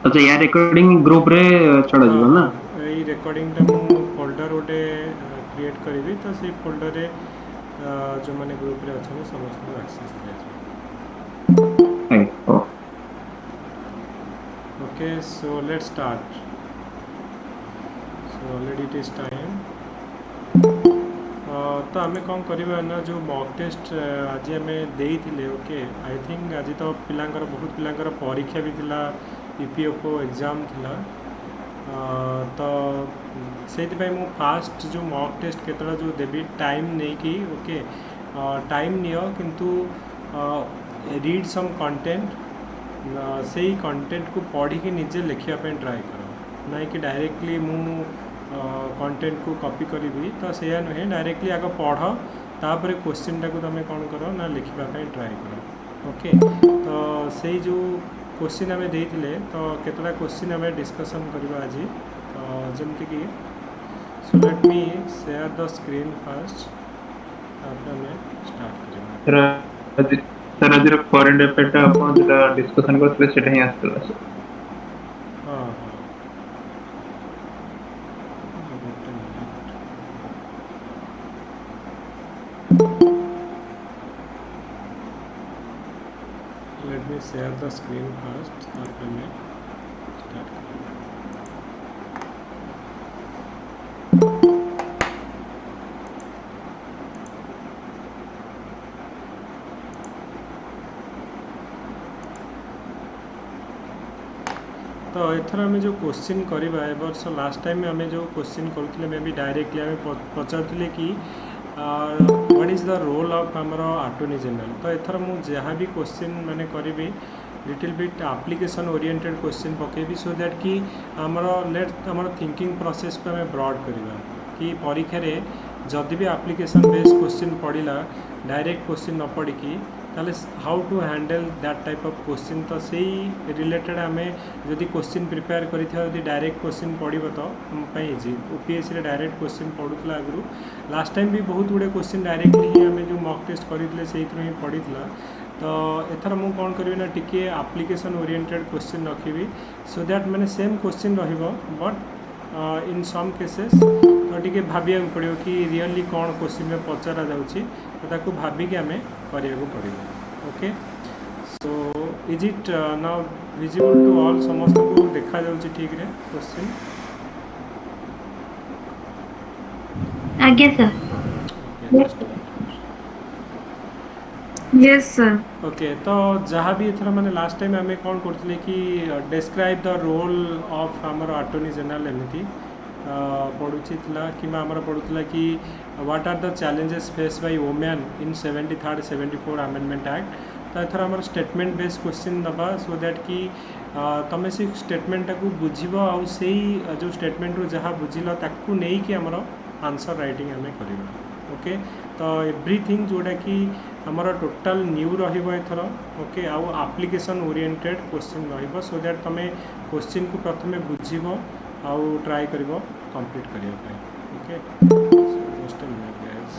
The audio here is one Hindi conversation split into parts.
अच्छा या रिकॉर्डिंग ग्रुप रे चढ़ा हाँ जीव हाँ ना। यही रेकर्डिंगटा मु फोल्डर गोटे क्रिएट करी तो से फोल्डर रे जो मैंने ग्रुप रे अच्छा समस्त को एक्सेस दिया right oh okay so let's start so already it is time तो आम कौन करवा ना जो मॉक टेस्ट आज आम देते ओके आई थिंक आज तो पिलांकर बहुत पिलांकर परीक्षा भी थिला ईपीएफओ एग्जाम थिला तो से मु फास्ट जो मॉक टेस्ट केतला जो देवी टाइम नहीं कि ओके टाइम नियो किंतु रीड सम कंटेंट से ही कंटेंट को पढ़ी कि निजे लिखापी ट्राए कर ना कि डायरेक्टली मु कंटेंट को कॉपी करी तो से नुहे डायरेक्टली आग पढ़ तापर क्वेश्चन टाक तुम कौन कर ना लिखापी ट्राए कर ओके तो से जो क्वेश्चन आम देते तो केतटा क्वेश्चन आम डिस्कसन करवा आज तो जमती कि सो let me share the screen fast तापर आम स्टार्ट सर सर आज करंट अफेयर टा अपन जेटा डिस्कशन करथले सेटा ही आस्तला सर। हाँ हाँ गोटे minute late me share the screen fast तापर मैं स्टार्ट करेंगे तो एथर आम जो क्वेश्चन करवा ए वर्ष लास्ट टाइम आम जो क्वेश्चन करुले मे भी डायरेक्टली आम पचारे कि what is the role of आमर अटॉर्नी जनरल तो एथर मुझे जहाँ भी क्वेश्चन माने करी little bit application oriented question पकेबी सो दैट कि आमर लेट आमर थिंकिंग प्रोसेस को आम ब्रॉड करवा कि परीक्षा रे जदि भी एप्लिकेशन बेस्ड क्वेश्चन पढ़ला डायरेक्ट क्वेश्चन न पढ़ी ताले how to handle that type of question तो से रिलेटेड आम जदि क्वेश्चन प्रिपेयर करी डायरेक्ट क्वेश्चन पढ़ब तो इजी ओपीएससी रे डायरेक्ट क्वेश्चन पढ़ुला आगु लास्ट टाइम भी बहुत गुड़े क्वेश्चन डायरेक्टली ही आम जो मॉक टेस्ट करते से ही पढ़ी तो एथर मु कौन करी ना टिके एप्लिकेशन ओरिएंटेड क्वेश्चन रखी सो दैट मैंने same question but in some cases तो टी भाविया पड़ो कि रियली कौन क्वेश्चन में पचरा जाऊँ भाविक आम करने पड़ो okay so is it now visible to all समस्त को देखा जाऊँ ठीक रे क्वेश्चन आज्ञा sir. Okay just yes sir. Okay तो जहाँ भी एथर मैंने लास्ट टाइम आम कौन करते कि डिस्क्राइब द रोल ऑफ आमर अटॉर्नी जनरल एमती पढ़ुची कि आमर पढ़ुला कि what are the challenges face by women in 73rd 74 amendment act तो एथर आमर स्टेटमेंट बेस्ड क्वेश्चन दबा सो दैट कि तुम से स्टेटमेंटा को बुझब आउ से जो स्टेटमेंट रू जहाँ बुझल ताकू नहीं कि आमर आंसर राइटिंग आम करवा ओके तो एवरीथिंग जोड़ा कि आमर टोटाल न्यू रथर ओके आउ एप्लिकेशन ओरिएंटेड क्वेश्चन रही सो दैट तुम क्वेश्चन को प्रथम बुझब आउ ट्राए कर कंप्लीट करने okay just a minute guys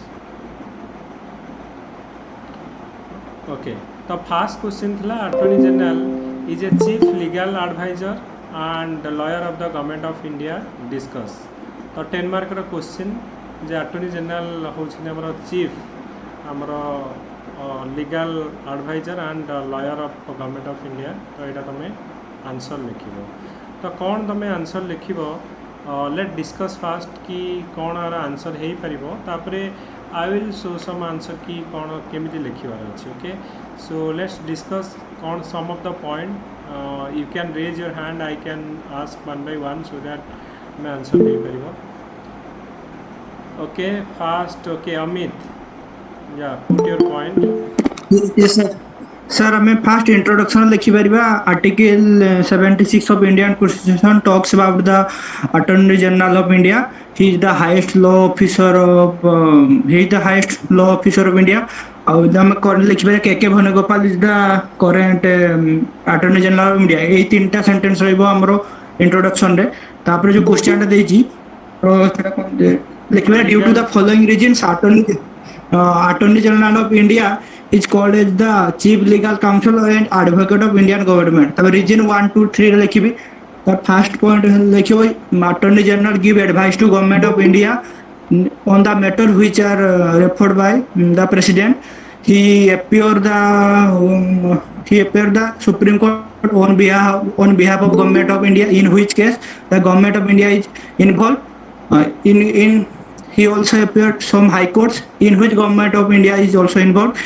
okay तो फास्ट क्वेश्चन थिला attorney general is a chief legal adviser and lawyer of the government of India discuss तो 10 मार्क क्वेश्चन जे अटॉर्नी जनरल होमर चीफ आमर legal adviser and lawyer of government of India तो यहाँ तुम आंसर लिख तो कौन तुम आंसर लिख लेट डिस्कस फास्ट कि कौन आर आंसर हो पार I will show some answer कि कौन केमी लिखार अच्छे ओके सो लेट्स डिस्कस कौन some of the point you can raise your hand I can ask one by one so that मैं आंसर दे पार ओके फास्ट ओके अमित या put your point yes sir. Sir हमें फास्ट इंट्रोडक्शन लिखिपर article 76 of Indian constitution talks about the attorney general of India he is the highest law officer of he is the highest law officer of India और हम कर लिखिपर के Venugopal is the current attorney general of India यही तीनटा सेंटेंस रहइबो हमरो इंट्रोडक्शन रे तापर जो क्वेश्चन देजी तो सेटा कोन लिखिपर due to the following reasons attorney Attorney General of India is called as the Chief Legal Counsel and Advocate of Indian Government. तब reason 1, 2, 3 लिखिबी. The first point लिखिबो Attorney General give advice to Government of India on the matter which are referred by the President. He appear the Supreme Court on behalf of Government of India, in which case the Government of India is involved. In he also appeared some high courts in which Government of India is also involved.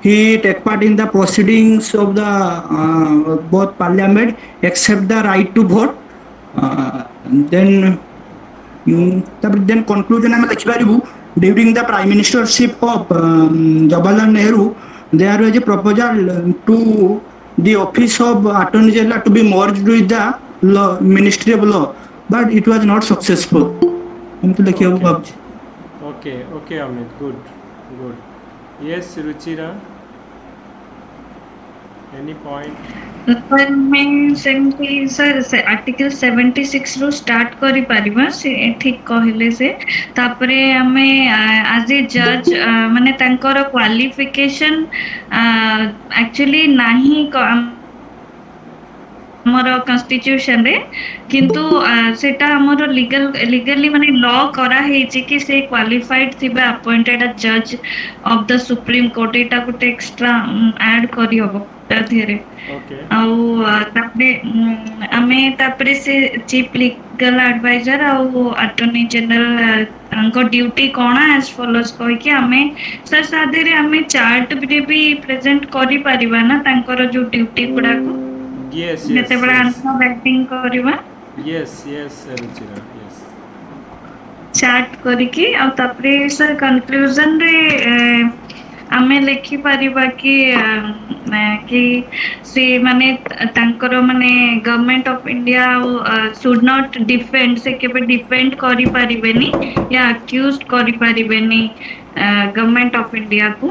He take part in the proceedings of the both parliament except the right to vote. Then then conclusion ଆମେ ଦେଖିପାରିବୁ during the prime ministership of Jawaharlal Nehru there was a proposal to the office of Attorney General to be merged with the Ministry of Law, but it was not successful. ଏମିତି ଦେଖିବାକୁ ଭାବୁଛି. Okay, Amit, good. Yes, Ruchira, any point? ଆମେ ସେମିତି ସାର୍ ଆର୍ଟିକଲ 76 ରୁ ଷ୍ଟାର୍ଟ କରିପାରିବା, ସେ ଠିକ କହିଲେ ସେ. ତାପରେ ଆମେ ଆଜ ଏ ଜଜ୍ ମାନେ ତାଙ୍କର କ୍ୱାଲିଫିକେସନ ଆକ୍ଚୁଆଲି ନାହିଁ ଆମର କନଷ୍ଟିଟ୍ୟୁସନ ରେ, କିନ୍ତୁ ସେଟା ଆମର ଲିଗାଲି ମାନେ ଲ କରା ହେଇଛି କି ସେ କ୍ୱାଲିଫାଇଡ୍ ଥିବା ଆପଏଣ୍ଟେଡ୍ ଜଜ୍ ଅଫ୍ ଦ ସୁପ୍ରିମ କୋର୍ଟ. ଏଟା ଗୋଟେ ଏକ୍ସଟ୍ରା ଆଡ୍ କରିହବ ତା ଦେହରେ. ଆଉ ତାପରେ ଆମେ ସେ ଚିଫ୍ ଲିଗାଲ ଆଡଭାଇଜର ଆଉ ଆଟର୍ଣ୍ଣି ଜେନେରାଲଙ୍କ ଡ୍ୟୁଟି କଣ ଆଜ ଫଲୋଜ କହିକି ଆମେ ସାର୍ ତା ଦେହରେ ଆମେ ଚାର୍ଟ ବି ପ୍ରେଜେଣ୍ଟ କରିପାରିବା ନା ତାଙ୍କର ଯୋଉ ଡ୍ୟୁଟି ଗୁଡାକୁ ଯେତେବେଳେ ଆନ୍ସର ରାଇଟିଂ କରିବା. Ruchira, yes. ଚାର୍ଟ କରିକି ଆଉ ତାପରେ ସାର୍ କନକ୍ଲୁଜନ ରେ ଆମେ ଲେଖିପାରିବା କି ସେ ମାନେ ତାଙ୍କର ମାନେ government of India should not defend, ସେ କେବେ ଡିଫେଣ୍ଡ କରିପାରିବେନି ୟା ଆକ୍ୟୁଜ କରିପାରିବେନି ଗଭର୍ଣ୍ଣମେଣ୍ଟ ଅଫ ଇଣ୍ଡିଆକୁ.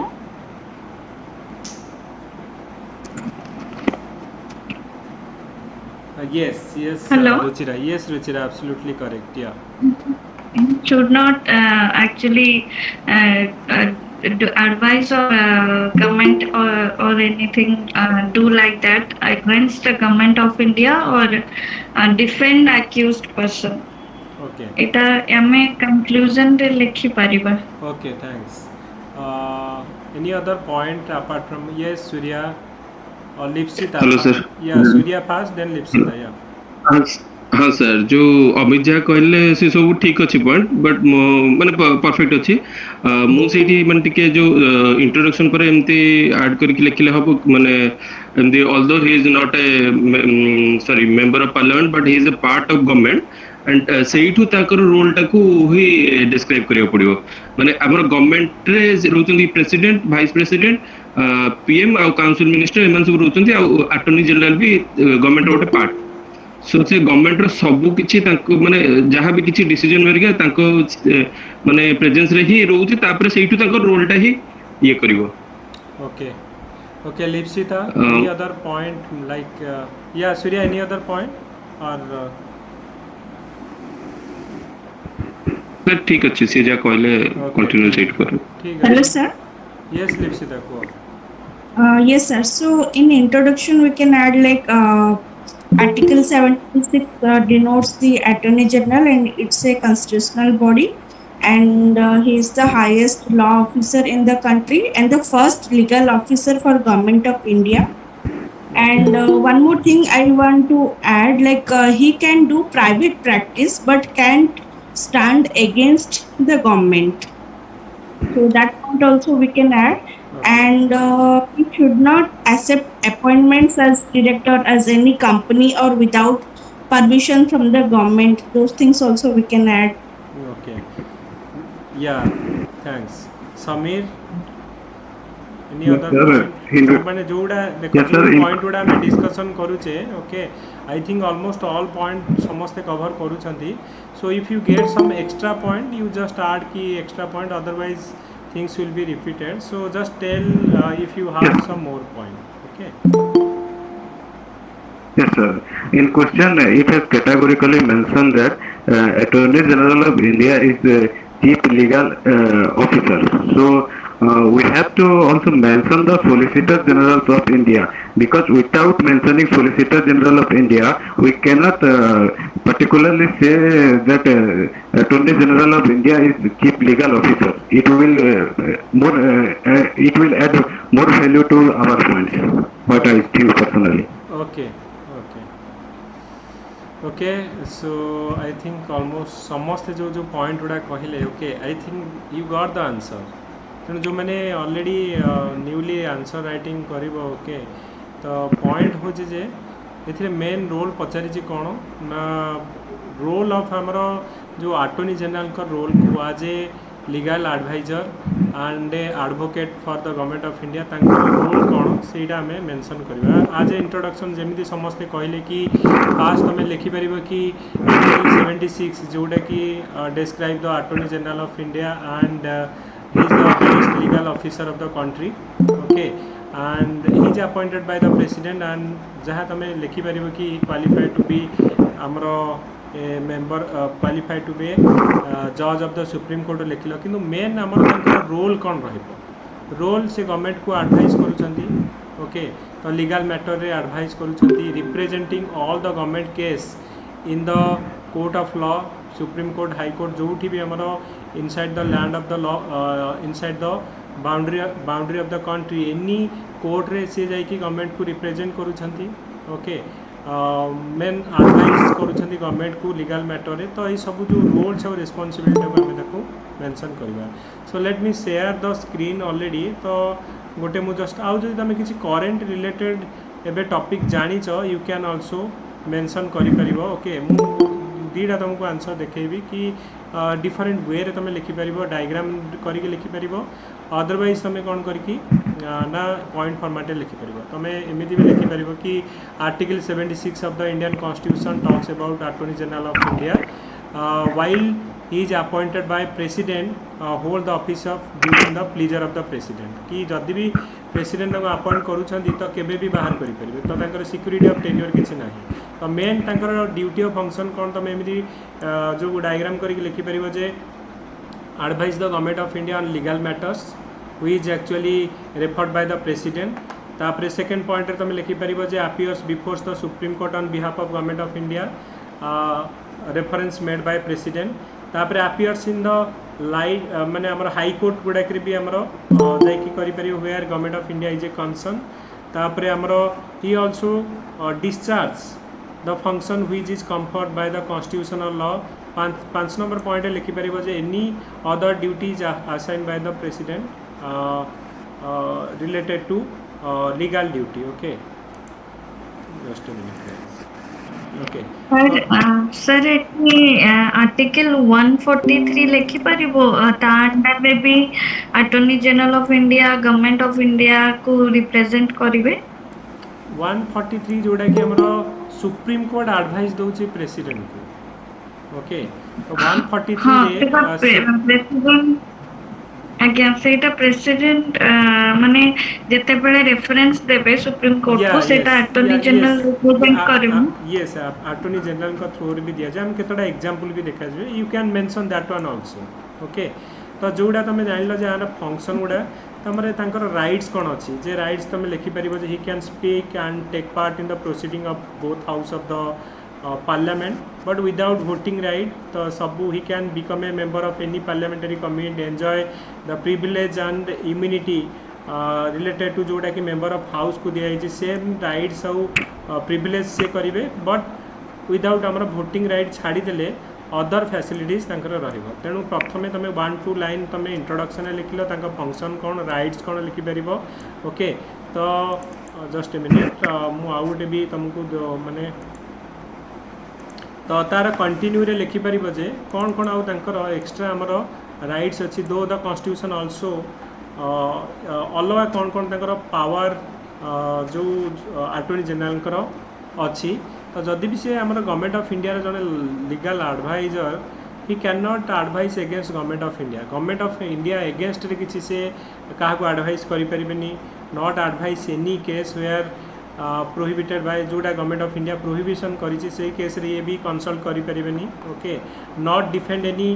Yes, Hello? Ruchira. Yes, Ruchira, absolutely correct. Yeah. Should not actually advise or government or anything do like that against the government of India or defend accused person. Okay. Eta ame conclusion re likhi pariba. Okay, thanks. Any other point apart from Surya or Lipsita? Hello, sir. Yeah, Surya first, then Lipsita. Yeah. हाँ सर, जो अमित जहाँ कहले से सब ठीक अच्छी पॉइंट, बट माने परफेक्ट अच्छी. मुझे माने टिके जो इंट्रोडक्शन पर एमती ऐड करके लिखले हबो माने एमती although he is not a sorry member of parliament but he is a part of government and सेइठु ताकर रोल टाकू ही डिस्क्राइब करियो पड़ियो. माने हमर गवर्नमेंट रे रहउचंदी प्रेसिडेंट, वाइस प्रेसिडेंट, पीएम आ काउंसिल मिनिस्टर एमन सब रहउचंदी आ अटॉर्नी जनरल भी गवर्नमेंट रो पार्ट. सो से गवर्नमेंट रो सब किछि ताको माने जहां भी किछि डिसीजन वरिगा ताको माने प्रेजेंस रे ही रहउछि, तापर सेइठु ताको रोलटा ही ये करिवो. Okay, Lipsita, any other point like Surya, any other point or sir ठीक अच्छे से जा कहले कंटिन्यू सेट करो. Hello sir. Yes, Lipsita, go on. Yes sir, so in introduction we can add like article 76 denotes the attorney general and it's a constitutional body and he is the highest law officer in the country and the first legal officer for government of India. And one more thing I want to add, like he can do private practice but can't stand against the government. So that point also we can add. And he should not accept appointments as director as any company or without permission from the government. Those things also we can add. Okay. Yeah, thanks. Samir, any Yes, other sir. point? माने जोड़ा देखो Yes, sir. पॉइंट उडा हम डिस्कशन करूचे. Okay, I think almost all point समस्ते कवर करूछंती. So if you get some extra point you just add की extra point, otherwise things will be repeated. So just tell if you have some more point. Okay. Yes, sir. In question, it has categorically mentioned that Attorney General of India is the chief legal officer. So, we have to also mention the Solicitor General of India, because without mentioning Solicitor General of India, we cannot particularly say that Attorney General of India is chief legal officer. It will add more value to our points. What I think personally. Okay, okay, okay. So I think almost समस्ते जो पॉइंट गुड़ा कहले, okay, I think you got the answer. तेणु जो मैंने ऑलरेडी न्यूली आंसर राइटिंग करिवो, ओके, तो पॉइंट हो जे एथिरे मेन रोल पचारि कौन ना रोल ऑफ हमरो जो अटॉर्नी जनरल का रोल को आज a legal adviser and advocate for the government of India role कौन से आम मेंशन करवा. आज इंट्रोडक्शन जमी समस्ते कहले कि फास्ट तुम लिखिपर कि आर्टिकल 76 जोटा कि describe the attorney general of India and he is the highest legal officer of the country, okay, and he is appointed by the president, and जहाँ तमें लिखी पारिबो कि qualified to be हमरो member qualified to be judge of the supreme court लिखिलो, किंतु मेन हमरो तांकर रोल कौन रहिबो. रोल से गवर्नमेंट को एडवाइस करूछंती, ओके, तो लीगल मैटर रे एडवाइस करूछंती, representing all the government case in the court of law, supreme court, high court, जो भी हमरो inside the land of the law, inside the boundary of the country, any court रे से जाई कि गवर्नमेंट को रिप्रेजेंट करूछंती, ओके, मेन एडवाइस करूछंती गवर्नमेंट को लीगल मैटर रे. तो ये सब जो रोल्स और रिस्पांसिबिलिटी को हमें ताको मेंशन करबा. सो let me share the screen already. तो गोटे मु जस्ट आउ जदि तुम किसी करेंट रिलेटेड एबे टॉपिक जानी छ, यू कैन आल्सो मेंशन करि परिबो, ओके. मु दीटा तुमको आंसर देखेबी कि डिफरेंट वे रे तुम लिखिपर, डायग्राम करके लिखिपर, अदरवाइज तुम कौन करके ना पॉइंट फॉर्मेट लिखिपर. तुम एमती भी लिखिपर कि article 76 of the Indian constitution talks about attorney general of India while he is appointed by president hold the office of during the pleasure of the president. कि जदि भी प्रेसिडेंट को अपॉइंट करूछंती तो केबे भी बाहर करि परिबे, तो तांकर सिक्योरिटी ऑफ टेन्योर किछि नाही. तो मेन तांकर ड्यूटी ऑफ फंक्शन कोन तुम एमती जो डायग्राम करके लिखि परिबो जे advice the government of India on legal matters which actually referred by the president. तापर सेकंड पॉइंट रे तुम लिखि परिबो जे appears before the supreme court on behalf of government of India, reference made by president. तापर अपीयर्स इन द लाइट माने हमर हाई कोर्ट गुडाक भी हमर जाइकी करि परिबो where government of India is a concern. तापर हमर he also discharge the function which is conferred by the constitutional law. 5 number point लिखि परिबो जे any other duties assigned by the president related to legal duty, okay. Just a minute, okay. Sir article 143 लिखि परिबो ता अंडर में भी attorney general of India government of India को रिप्रेजेंट करिवे. 143 जोड़ा कि हमरो सुप्रीम कोर्ट एडवाइस दोछि प्रेसिडेंट को, ओके. तो 143 रे प्रेसिडेंट आज्ञा सेटा प्रेसिडेंट माने जेते बेले रेफरेंस देबे सुप्रीम कोर्ट को सेटा अटॉर्नी जनरल रिप्रेजेंट करबो. यस, अटॉर्नी जनरल का थ्रू भी दिया जाय. हम केतोडा एग्जांपल भी देखा जे you can mention that one also, okay. तो जोड़ा तुम जानल जे आर फंक्शन गुडा तमरे तांकर राइट्स कोन अछि, जे राइट्स तुम लिखि परिबो जे he can speak and take part in the proceeding of both house of the parliament but without voting right. तो सबू he can become a member of any parliamentary committee, enjoy the privilege and immunity related to जोटा कि member of house को दिया है सेम राइट्स और प्रिविलेज से करेंगे, बट विदाउट आम भोटिंग राइट छाड़ी देले अदर फैसिलिटीज तांकर रहिबो. तेणु प्रथमे तुम 1-2 लाइन तुम इंट्रोडक्शन लिखिल तांका फंक्शन कौन, राइट्स कौन लिखिपर, ओके. तो जस्ट ए मिनिट, मु आउ गोटे भी तुमको माने तो तार कंटिन्यू रे लिखिपर जे कौन कौन आउ तांकर एक्स्ट्रा आमर राइट्स अच्छी. दो द कॉन्स्टिट्यूशन ऑल्सो अलग कौन कौन तांकर पावर जो अटॉर्नी जनरल अच्छी. तो जदि भी से आमर गवर्नमेंट ऑफ इंडिया जड़े legal adviser he can not advice against government of India. Government of India against रे किसी से क्या एडवाइस करें, not advice any case where prohibited by जोड़ा गवर्नमेंट ऑफ इंडिया प्रोहिबिशन करी से केस रे ये भी कंसल्ट करें, okay. Not defend any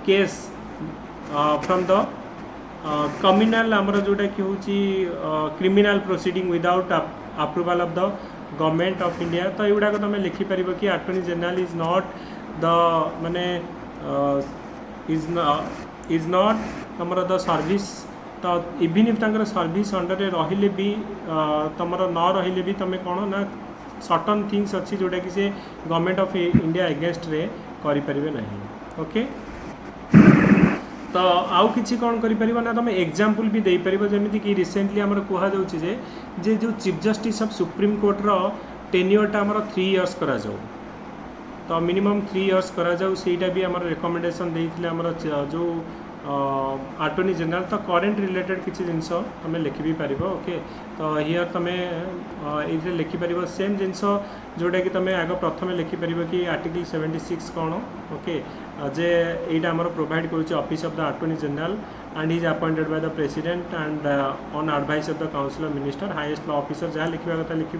case from the communal आमर जोटा कि हूँ criminal proceeding without approval of the government of India तो युवाक तुम लिखिपर कि attorney general is not the माने इज नॉट तुम द सर्विस तो इवन इफ तांकर सर्विस अंडर रहिले भी तुम न रहिले भी तुम कौन ना सर्टन थिंग्स अच्छी जोटा कि से गवर्नमेंट ऑफ इंडिया एगेंस्ट रे करें ना ओके तो आउ किसी कौन कर ना तुम एग्जांपल भी दे पार जमी कि रिसेंटली आम कहुचे जे जो chief justice of supreme court रो टेन्योरटा आम 3 इयर्स करा जाऊ तो मिनिमम 3 इयर्स करा जाऊ सेटा भी आम रिकमेंडेशन देइथिले आमर जो अटॉर्नी जनरल तो करेन्ट रिलेटेड किसी जिनस तुम लिखि भी पार ओके तो हियर तुम ये लिखिपर सेम जिनस जोटा कि तुम आग प्रथम लिखिपर कि आर्टिकल 76 कौन ओके जे यहाँ आम प्रोवाइड करुच्चे office of the attorney general and is appointed by the president and on advice of the council of minister highest law officer जहाँ लिखा कथा लिख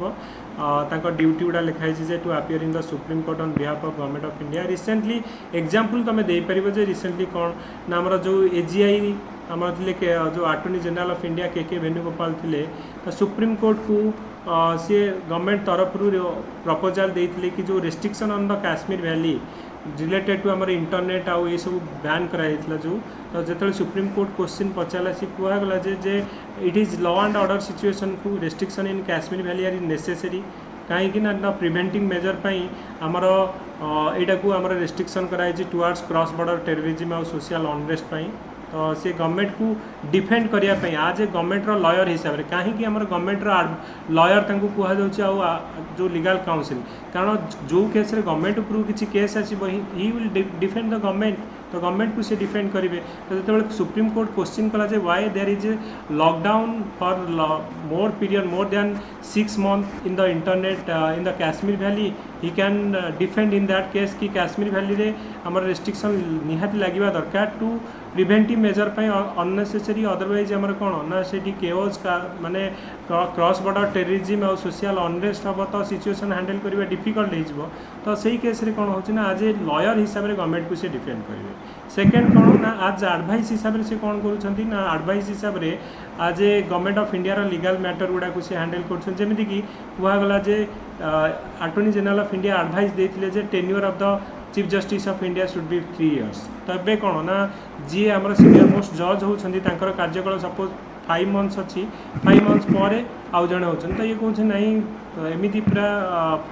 ड्यूटी गुड़ा लिखाई to appear in the supreme court on behalf of government of India recently example तुम दे पार रिसेंटली कौन ना आमर जो एजीआई आमर थे जो अटॉर्नी जनरल ऑफ इंडिया के वेणुगोपाल थे तो सुप्रीम कोर्ट को सी गवर्नमेंट तरफ प्रपोजल देते कि जो restriction on the Kashmir valley related to आमर इंटरनेट आउ ये सब बैन कराइला जो तो जो सुप्रीम कोर्ट क्वेश्चन पचारा सी कहगला जे it is law and order situation को restriction in Kashmir valley are necessary कहीं ना प्रिवेंटिंग मेजर आमर यहाँ को आमर रेस्ट्रिक्शन कराई टुवर्ड्स क्रॉस बॉर्डर टेररिज्म और सोशल अनरेस्ट तो से गवर्नमेंट को डिफेंड करने आज ए गवर्नमेंट लॉयर हिसाब से कहीं आम गवर्नमेंट लॉयर कहु जो लीगल काउंसिल कारण जो केस रे गवर्नमेंट उपरू किसी केस आसो he will defend the government तो गवर्नमेंट को से डिफेंड करेंगे तो जो सुप्रीम कोर्ट क्वेश्चन कला Y there is A lockdown for more period more than 6 months in the internet in the Kashmir valley he can defend in that case कि काश्मीर वैली रे आमर रेस्ट्रिक्शन निहाती लगे दरकार to preventive measure unnecessary otherwise आमर कौन ना से केओस का माने क्रॉस बॉर्डर टेररिज्म और सोशल अनरेस्ट हम तो सिचुएशन हैंडल करवा डिफिकल्ट हो तो सही केस रे कौन होची ना आज ए लॉयर हिसाब से गवर्नमेंट को से डिफेंड करेंगे सेकेंड कौन ना आज एडवाइस हिसाब से कौन करुँच ना एडवाइस हिसाब से आज ए government of India legal matter गुड़ा को से हैंडल करमती कि कहगला जे attorney general of India advice देते जे tenure of the chief justice of India should be 3 years तो ये कौन ना जी आम सीनियर मोस्ट जज होती कार्यकाल सपोज 5 months अच्छी 5 months पर आउ जड़े होती तो ये कहते ना एमती पूरा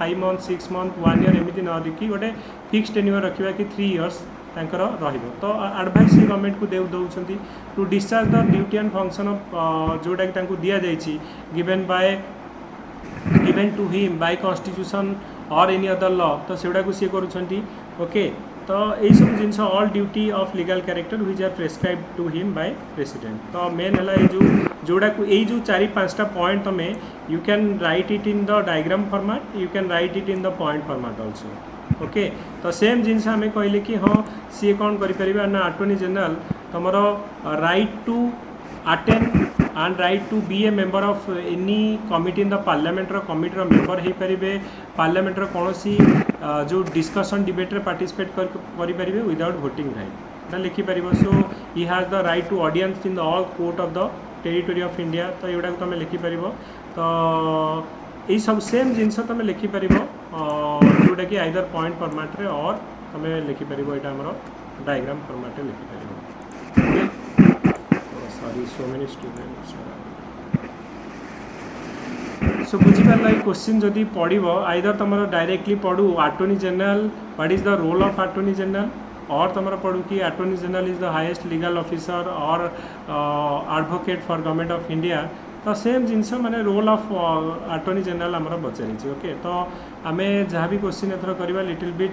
5 months 6 months 1 year एमती न देखिए गोटे फिक्स टेन्योर रखा कि 3 years तांकर रहिबो तो एडवाइस गवर्नमेंट को दे to discharge the duty and function of जोटा कि तांको दिया जाइछि given to him by constitution और एनी अदर लॉ तो सेगुड़ा को सी करुछंती ओके तो यही सब जिनस all duty of legal character which are prescribe to him by president तो मेन है जो जोड़ा को यही जो 4-5टा पॉइंट तुम you can write it in the diagram format you can write it in the point format also okay तो सेम जिनस आम कहले कि हाँ सी कौन करें ना अटॉर्नी जनरल तुम right to attend and right to be a member of any committee in the parliament committee member हो पारे पार्लियामेंट कौन जो डिस्कशन डिबेट रे पार्टिसिपेट करें विदाउट वोटिंग राइट लिखिपर so he has the right to audience in the all court of the territory of India तो युवा तुम लिखिपर तो यही सब सेम जिनस तुम लिखिपर जोटा कि आइदर पॉइंट फॉर्मेट रे और तुम लिखिपर यहाँ आम डायग्राम फॉर्मेट लिखिपर sorry so many students so बुझीपार ये क्वेश्चन जदि पढ़ो आइदर तुम डायरेक्टली पढ़ू attorney general what is the role of attorney general और तुम पढ़ू कि attorney general is the highest legal officer और advocate for government of India तो सेम जिनस माने रोल ऑफ अटॉर्नी जनरल आमर पचारि ओके तो आम जहाँ भी क्वेश्चन एथर करवा little bit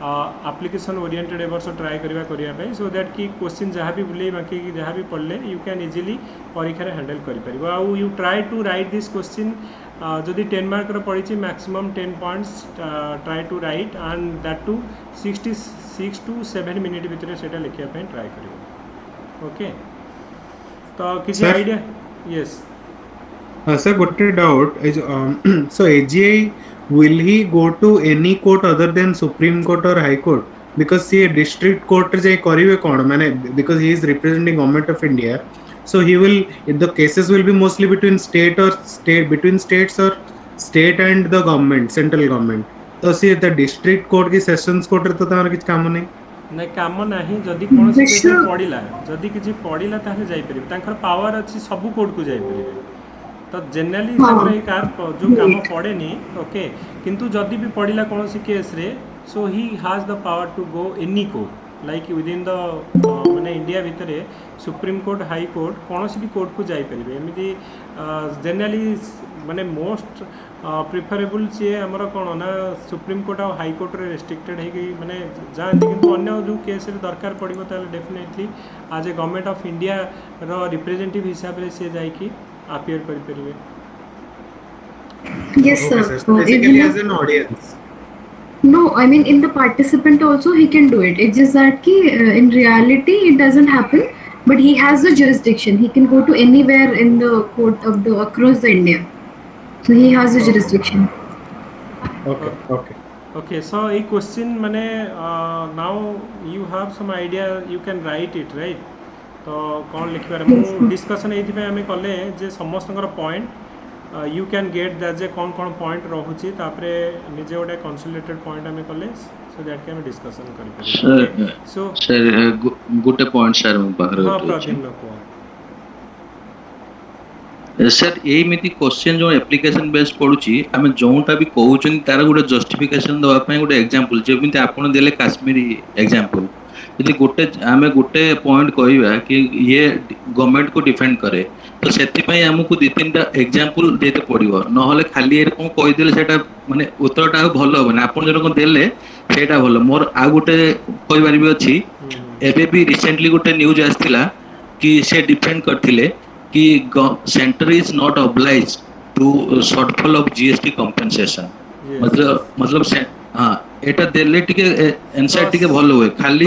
application oriented averse try करने सो दैट कि क्वेश्चन जहाँ भी बुले बाकी जहाँ भी पढ़ले यू कैन इजिली परीक्षा हैंडल कर आउ you try to write this question जदि 10 मार्क पड़ी maximum 10 points try to write and that too 66 to 7 minute भितर से लिखापी ट्राए कर ओके तो किसी idea yes sir gotte doubt is so AGI will he go to any court other than Supreme Court or High Court because see district court रे जाय करिवे कोन माने because he is representing government of India So he will, the cases will be mostly between between states or state and the government, central government. तो सी the district court की sessions court रे तो तार किछ काम नहीं. ନାଇଁ କାମ ନାହିଁ ଯଦି କୌଣସି କେସରେ ପଡ଼ିଲା ଯଦି କିଛି ପଡ଼ିଲା ତାହେଲେ ଯାଇପାରିବେ ତାଙ୍କର ପାୱାର ଅଛି ସବୁ କୋର୍ଟକୁ ଯାଇପାରିବେ ତ ଜେନେରାଲି ତାଙ୍କର ଏଇ କାର୍ ଯେଉଁ କାମ ପଡ଼େନି ଓକେ କିନ୍ତୁ ଯଦି ବି ପଡ଼ିଲା କୌଣସି କେସ୍ରେ so he has the power to go any court like within the ମାନେ ଇଣ୍ଡିଆ ଭିତରେ ସୁପ୍ରିମକୋର୍ଟ ହାଇକୋର୍ଟ କୌଣସି ବି କୋର୍ଟକୁ ଯାଇପାରିବେ ଏମିତି ଜେନେରାଲି ମାନେ ମୋଷ୍ଟ ପ୍ରିଫରେବୁଲ୍ ସିଏ ଆମର କ'ଣ ନା ସୁପ୍ରିମକୋର୍ଟ ଆଉ ହାଇକୋର୍ଟରେ ରେଷ୍ଟ୍ରିକ୍ଟେଡ୍ ହେଇକି ମାନେ ଯାଆନ୍ତି କିନ୍ତୁ ଅନ୍ୟ ଯେଉଁ କେସ୍ରେ ଦରକାର ପଡ଼ିବ ତାହେଲେ definitely as A government of ଇଣ୍ଡିଆର ରିପ୍ରେଜେଣ୍ଟେଟିଭ୍ ହିସାବରେ ସିଏ ଯାଇକି appear କରିପାରିବେ. Yes, Okay, sir. sir. So basically Even as an audience. no, I mean in the participant also he can do it. It's just that in reality it doesn't happen, but he has the jurisdiction. He can go to anywhere in the court of the across the India. So he has the jurisdiction. Okay, okay. Okay, so a question mane now you have some idea you can write it, right? तो कौन लिखिबार मु डिस्कशन एथि आम कले जे समस्तଙ୍କର point you can get that जे कौन कौन पॉइंट रहुची तापरे निजे गोटे कंसोलिडेटेड पॉइंट आम कले सो दैट के हम डिस्कशन करि परिबे सो सर गुटे पॉइंट सर मु बाहर हां प्रद्युम्न को सर एमिति क्वेश्चन जो एप्लिकेशन बेस पडुची आमे जोंटा भी कहउचन तार गुटे जस्टिफिकेशन दवा पय गुटे एग्जांपल जेमिति आपण देले काश्मीरी एग्जांपल यदि गोटे आमे गोटे पॉइंट कहवा कि ये गवर्नमेंट को डिफेंड करे तो सेति पय हमकु दि तीनटा एग्जांपल देते पड़िबो नहले खाली ए कोन कहि देले सेटा माने उत्तरटा भलो होबना आपण जण को देले सेटा भलो मोर आ गोटे कहि बारी अछि एबे भी रिसेंटली गोटे न्यूज आस्थिला कि से डिफेंड करथिले कि centre is not oblige to shortfall of GST compensation मतलब हां एटा देले टिके आंसर टिके भलो होय खाली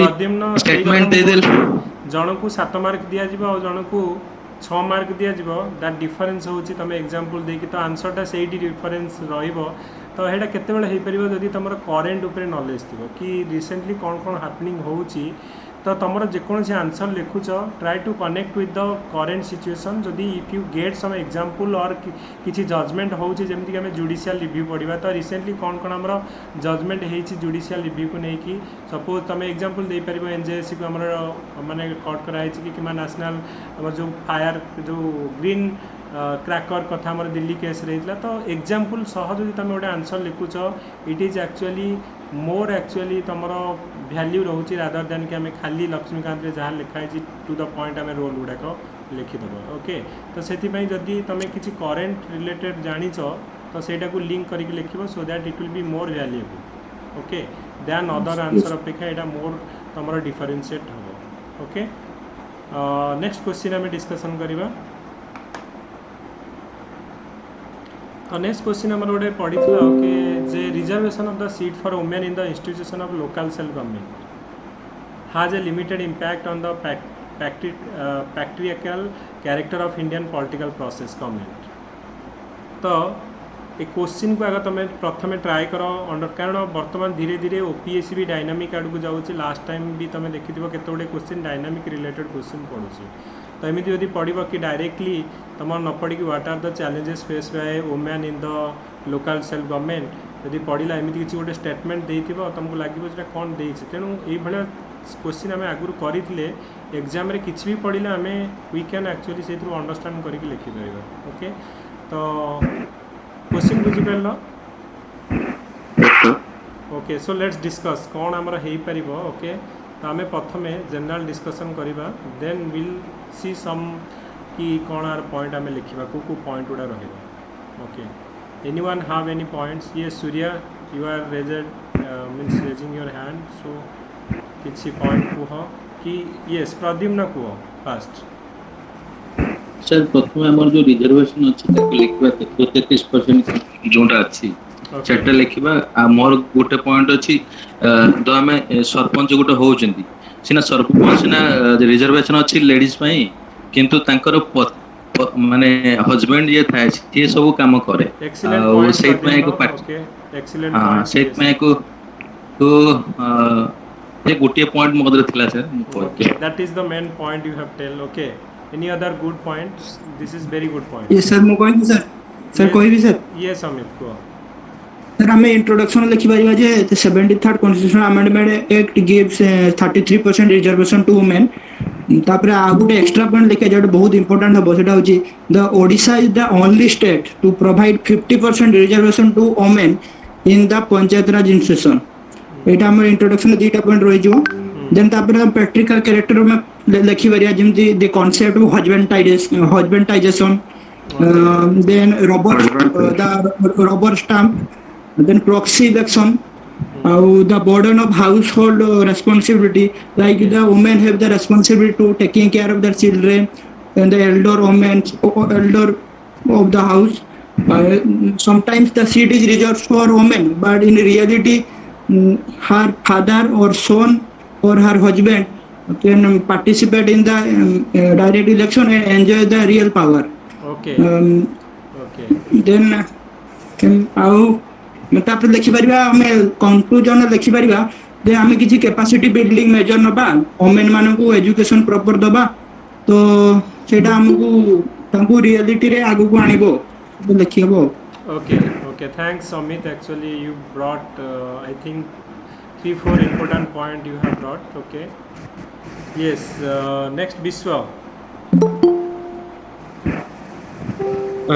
स्टेटमेंट दे देल जणकू 7 मार्क दिया जिवो और जणकू 6 मार्क दिया जिवो दैट डिफरेंस होची तमे एग्जांपल देकी तो आंसरटा सेही डिफरेंस रहिबो तो हेडा केते बेले हेई परिबो जदी तमरो करेंट ऊपर नॉलेज थिबो कि रिसेंटली कोन कोन हैपनिंग होची तो तुम जेकोसी आंसर लिखुच try to connect with the current situation जदि if you get some example और किसी जजमेंट होची जेमति आम जुडिशियल रिव्यू पढ़ा तो रिसेंटली कौन कौन आम जजमेंट होती जुडिशियल रिव्यू को लेकिन सपोज तुम एग्जांपल दे पार एनजेएससी को आम माने कट कराई कि नेशनल जो फायर जो ग्रीन क्रैकर कथा आम दिल्ली केस रही तो एग्जांपल सह जो तुम गोटे आंसर लिखुच it is actually more actually तुम भैल्यू रोचे रादर दैन कि आम खाली लक्ष्मीकांत जहाँ लिखाई टू द पॉइंट आम रोल गुड़ाक लिखिदेव ओके तो से जदि तुम किसी करेन्ट रिलेटेड जानिच तो सेटा को लिंक करके लिख so that it will be more valuable okay than other answer अपेक्षा यहाँ मोर तुम डिफरेन्शिएट हम ओके नेक्स्ट क्वेश्चन आम डिस्कसन करवा तो नेक्स्ट क्वेश्चन आम गोटे पढ़ी okay J reservation of the seat for women in the institution of local self government has a limited impact on the patriarchal character of Indian political process government तो ए क्वेश्चन को आगे तुम प्रथम ट्राए कर अंडर कारण बर्तमान धीरे धीरे ओपीएससी भी डायनामिक आड़ को जाऊँगी लास्ट टाइम भी तुम देखि केते गुडे क्वेश्चन डायनामिक रिलेटेड क्वेश्चन पड़ुଛି तो एमती जदि पढ़ कि डायरेक्टली तुम न पढ़ी what are the challenges face by women in the local self government जदि पढ़ला एमती किसी गोटे स्टेटमेंट देथिबो तुमको लगे जो कौन देछि तेणु ये क्वेश्चन आम आगुरी करते एग्जाम रे किसी भी पढ़ले आम वी कैन एक्चुअली से अंडरस्टैंड करके लिखिपर ओके तो क्वेश्चन बुझिपार ओके सो लेट्स डिस्कस कौन आमर हो पार ओके तो आम प्रथम जनरल डिस्कसन करवा देन विल सी सम कि कौन आर पॉइंट आम लिखा को पॉइंट गुड़ा रहा okay anyone have any points ये Surya you are raised means raising your hand so किसी पॉइंट कह कि यस प्रद्युम्न कह फास्ट सर प्रथम आमर जो रिजर्वेशन अच्छी लिखा 33% जोटा अच्छी सेटा लिखा मोर गोटे पॉइंट अच्छी तो आम सरपंच गोटे होती सीना सरपंच सीना रिजर्वेशन अच्छी लेडीज किंतु तांकर माने हस्बैंड ये थाए ये सब काम करे तो ये गोटे पॉइंट मोदर थिला sir that is the main point you have tell okay Any other good points? This is very good point. yes sir ମୁଁ କହିବି sir କହିବି sir Yes, Amit, go. sir ଆମେ introduction ଲେଖିପାରିବା ଯେ the 73rd constitutional amendment act gives 33% reservation to women ତାପରେ ଆଉ ଗୋଟେ extra point ଲେଖିବା ଯୋଉଟା ବହୁତ important ହବ ସେଟା ହଉଛି the Odisha is the only state to provide 50% reservation to women in the panchayat raj institution ଏଇଟା ଆମର introduction ଦୁଇଟା point ରହିଯିବ then ତାପରେ practical character ଆମେ ଲେଖିପାରିବା ଯେମିତି the concept of husbandization then rubber stamp then proxy election the burden of household responsibility like the women have the responsibility to taking care of their children and the elder of the house sometimes the seat is reserved for women but in reality her father or son or her husband can participate in the direct election and enjoy the real power Okay. Okay. then ଆଉ ତାପରେ ଲେଖିପାରିବା ଆମେ କନକ୍ଲୁଜନ ଲେଖିପାରିବା ଯେ ଆମେ କିଛି କ୍ୟାପାସିଟି ବିଲ୍ଡିଂ ମେଜର ନେବା ଓମେନ୍ ମାନଙ୍କୁ ଏଜୁକେସନ ପ୍ରପର ଦେବା ତ ସେଇଟା ଆମକୁ ତାଙ୍କୁ ରିଆଲିଟିରେ ଆଗକୁ ଆଣିବ ଲେଖିହବ Okay. Okay. Thanks, Amit. Actually, you brought, I think, 3-4 important point you have brought. Okay. Yes. Next, Biswa.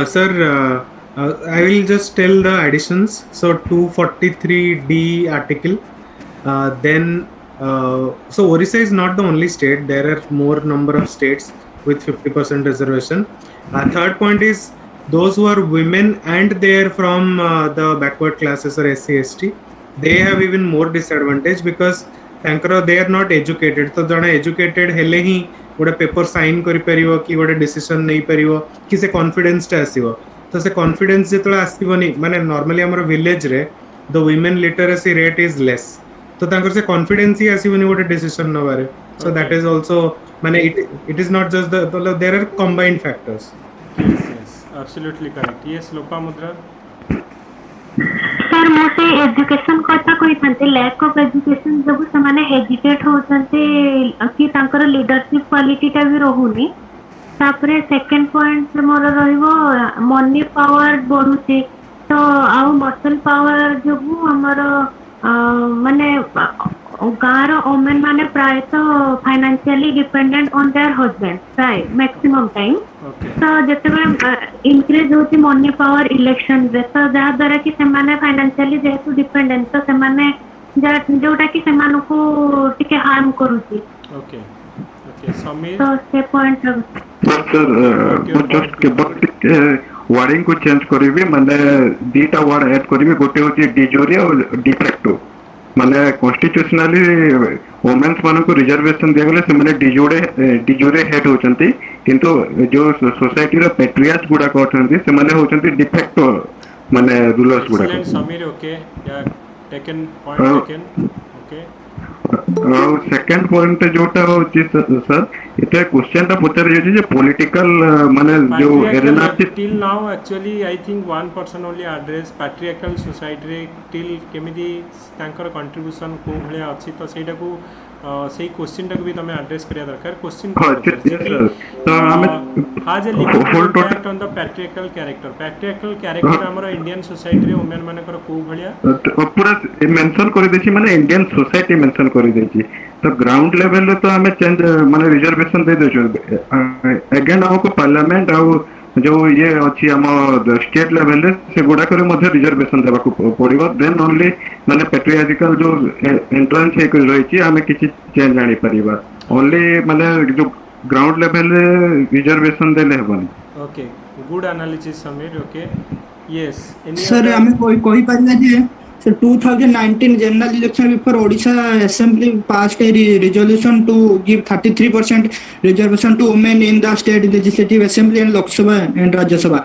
Sir, I will just tell the additions. So 243D article. Then, so Orissa is not the only state. There are more number of states with 50% reservation. Third point is those who are women and they are from the backward classes or SC ST. They have even more disadvantage because they are not educated. So jana educated hele hi गोटे पेपर साइन करि परिबो कि गोटे डिसीजन नै परिबो कि से कॉन्फिडेंस टा आसीबो तो से कॉन्फिडेंस जेतला आसीबोनी माने नॉर्मली हमर विलेज रे the women literacy rate is less तो तांकर से कॉन्फिडेंस ही आसीबोनी गोटे डिसीजन नबारे सो दैट इज आल्सो माने it is not just the there are combined factors Yes. Absolutely correct. Yes, Lopamudra. Sir मोटे एजुकेशन कथा कोई थांते लैक ऑफ एजुकेशन जब समाने हेजिटेट होचंते कि तांकर लीडरशिप क्वालिटी टा भी रहुनी तापरे सेकंड पॉइंट मोर रहइबो मनी पावर बढ़ुचे तो आउ मसल पावर जबु हमर माने गाँव ओमेन माने प्राय तो financially dependent on their husband प्राय मैक्सिमम टाइम तो जते इंक्रीज होती मनी पावर इलेक्शन रे तो जहा द्वारा कि सेमाने फाइनेंशियली जेतु डिपेंडेंट तो सेमाने जोटा कि सेमानो को टिके हार्म करूची Okay. Okay. Samir. तो से पॉइंट सर जस्ट केवल वार्डिंग को चेंज करिवे माने दीटा वर्ड ऐड करिवे गोटे होची डिजोरे और डिफेक्टो माने कॉन्स्टिट्यूशनली वुमेन्स मान को रिजर्वेशन दिया गले से माने डिजोरे हेड होचंती किंतु जो सोसाइटी रो पेट्रियार्च गुडा कहउचंती से माने होचंती डिफेक्टो माने रूलर्स गुडा Excellent, Samir. Okay. Yeah. Taken point taken. Okay. Second point जोटा होची सर इते क्वेश्चन ता पचार जे जे पॉलिटिकल माने जो arena Till now, actually, I think one person only address patriarchal society रे till केमिदी तांकर contribution को भलिया अछि तो सेटा को सेही क्वेश्चन टाक भी तमे एड्रेस करिया दरकार question has a limited impact on the patriarchal character हमर इंडियन सोसाइटी रे वुमेन मानकर को भलिया पूरा मेंशन कर देछि माने इंडियन सोसाइटी मेंशन कर देछि तो ग्राउंड लेवल रे तो हमें चेंज माने रिजर्वेशन दे देछु अगेन हमको पार्लियामेंट आ जो ये अछि हम स्टेट लेवल रे से गुडा करे मध्ये रिजर्वेशन देबा को पड़िबो देन ओनली माने पेट्रियार्कल जो एंट्रेंस है कर रहिछि हमें किछि चेंज आनी परिबा ओनली माने जो ग्राउंड लेवल रे रिजर्वेशन देले हेबनी okay good analysis Sameer okay yes sir हमें कोई पारिना जे So 2019 general election before Odisha Assembly passed a resolution to give 33% reservation to women in the state legislative assembly and Lok Sabha and Rajya Sabha.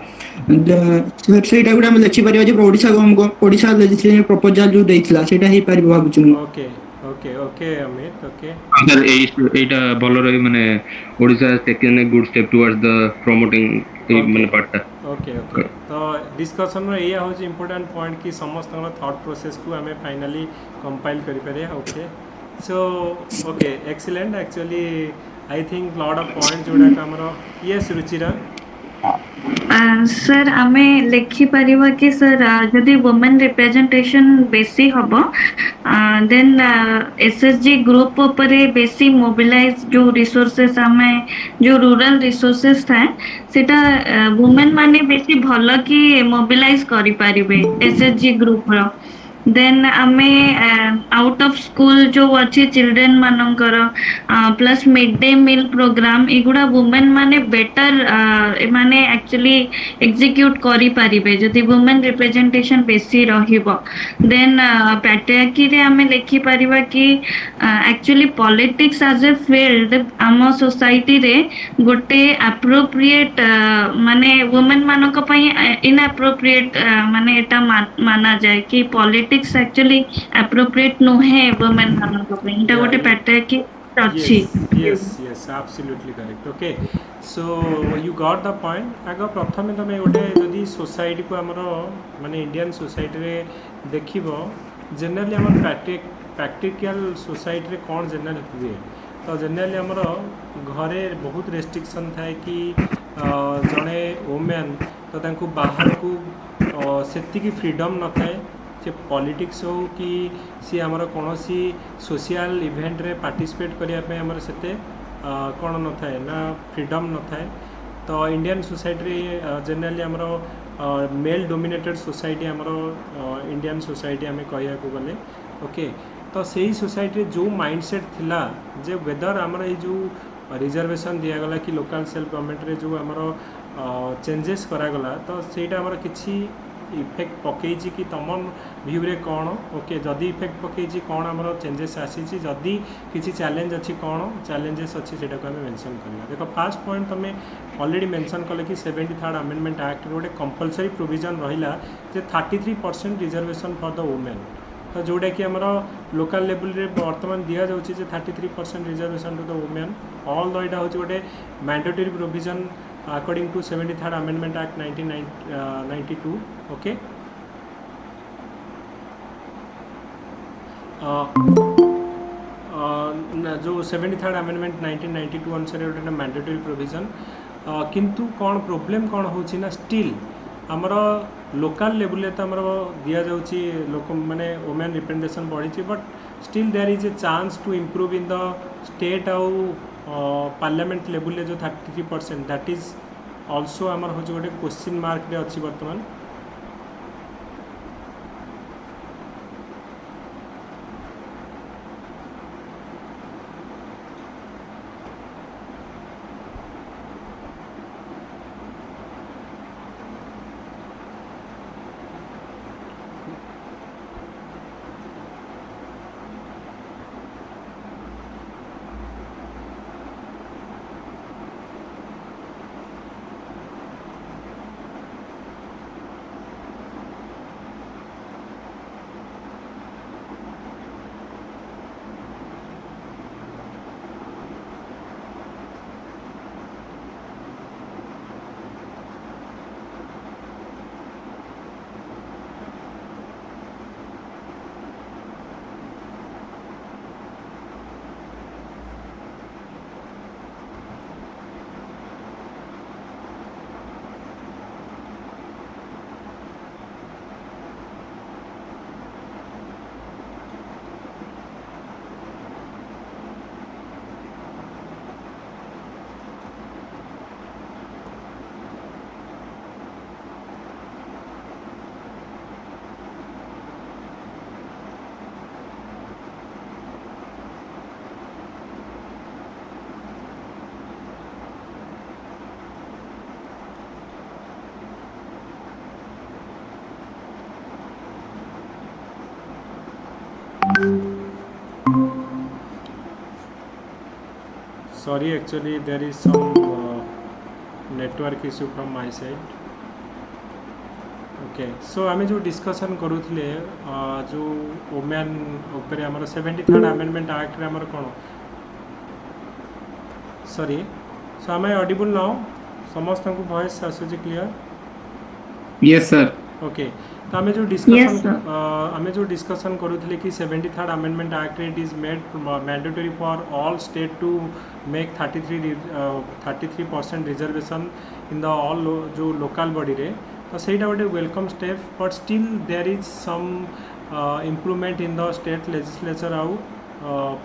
ସେଇଟା ଗୁଡ଼ା ଆମେ ଲେଖିପାରିବା ଯେ ଓଡ଼ିଶା legislative proposal ଯୋଉ ଦେଇଥିଲା ସେଇଟା ହେଇପାରିବ ଭାବୁଛୁ ମୁଁ okay okay okay Amit okay sir एटा भलो रही माने Odisha taken a good step towards the promoting a माने पार्टटा ओके ओके तो डिस्कशन रे एया होची इंपोर्टेंट पॉइंट कि समस्त थॉट प्रोसेस को हमें फाइनली कंपाइल करि पारे okay So okay, excellent. Actually, I think lot of points जोड़ा हमरो yes रुचिरा सर आमे लेखि परिवा कि सर जदि वुमेन रिप्रेजेंटेशन बेसी हबो देन एसएसजी ग्रुप उपरे बेसी मोबिलाइज जो रिसोर्सेस आमे जो रूरल रिसोर्सेस थाए सेटा वुमेन माने बेसी भलो कि मोबिलाइज करि परिबे एसएसजी ग्रुप रो देन आमे आउट ऑफ स्कूल जो अच्छी चिल्ड्रेन मानकर plus mid day meal programme एगुड़ा वुमेन माने बेटर माने एक्चुअली एग्जीक्यूट करि परिबे जदि वुमेन रिप्रेजेंटेशन बेसी रहिबो देन पैट्रियार्की रे आमे लेखि परिबा कि actually politics as a field आम सोसाइटी रे गोटे एप्रोप्रिएट माने वुमेन मानक पई इनएप्रोप्रिएट माने एटा माना जाय कि पॉलिटिक्स एक्चुअली एप्रोप्रिएट नुहे वुमेन मानक पई एटा गोटे पैट्रियार्की अच्छी yes absolutely correct. Okay, so you got the point. आग प्रथम तमे गोटे जदि सोसाइटी को हमरो माने इंडियन सोसाइटी रे देखिबो जनरली हमर प्रैक्टिकल सोसाइटी रे कोन जनरल हुए तो जनरली हमरो घरे बहुत रेस्ट्रिक्शन थाए कि जड़े वुमेन तो तांको बाहर को सेतिकी फ्रीडम न थाए से पॉलिटिक्स हो कि सी आमर कौन सी सोशल इवेंट रे पार्टिसिपेट करने आमर से कौन न थाए ना फ्रीडम न थाए तो इंडियन सोसाइटी रे जनरली आमर मेल डोमिनेटेड सोसाइटी आमर इंडियन सोसाइटी आम कह गले ओके तो सही सोसाइटी जो माइंडसेट थिला जे वेदर आमर ये जो रिजर्वेशन दिगला कि लोकल सेल्फ गवर्नमेंट रे जो आमर चेंजेस करागला तो सेटा आमर किछि इफेक्ट पकई कि तुम व्यू रे कौन ओके जदि इफेक्ट पकई कौन आमर चेंजेस आसी जदि किसी चैलेंज अच्छी कौन चैलेंजेस अच्छी से मेंशन करना देखो फास्ट पॉइंट तुम ऑलरेडी मेंशन कले कि 73rd अमेंडमेंट एक्ट गोटे कंपलसरी प्रोविजन रहा जे 33% रिजर्वेशन फॉर द वुमेन तो जोटा कि आमर लोकल लेवल रे वर्तमान दि जाऊँगी 33% reservation to the women all the यहाँ हूँ गोटे mandatory provision according to 73rd Amendment Act 1992 okay जो 73rd Amendment 1992 अनुसार गोटे मैंडेटरी प्रोविजन किंतु कौन प्रोब्लेम कौन होची ना स्टिल आमर लोकल लेवल तो आमर दि जाऊँगी लोक मैंने वुमेन रिप्रेजेंटेशन बढ़ी but still there is a chance to improve in the state आउ पार्लियामेंट लेवल जो 33% दैट इज ऑल्सो आमर हूँ गोटे क्वेश्चन मार्क रे अच्छी बर्तमान sorry actually there is some network issue from my side okay so आमे जो डिस्कशन करूथिले जो वुमेन ऊपर हमर 73rd अमेंडमेंट एक्ट रे हमर कोन सॉरी सो आमे ऑडिबल नाउ समस्त को वॉइस आसुजी क्लियर यस सर ओके तो आम जो Yes, sir. डिस्कसन करूँ कि 73rd amendment act it is made mandatory for all state to make 33% reservation in the all जो लोकल बॉडी रे तो सहीटा गोटे welcome step but still there is some improvement in the state legislature आउ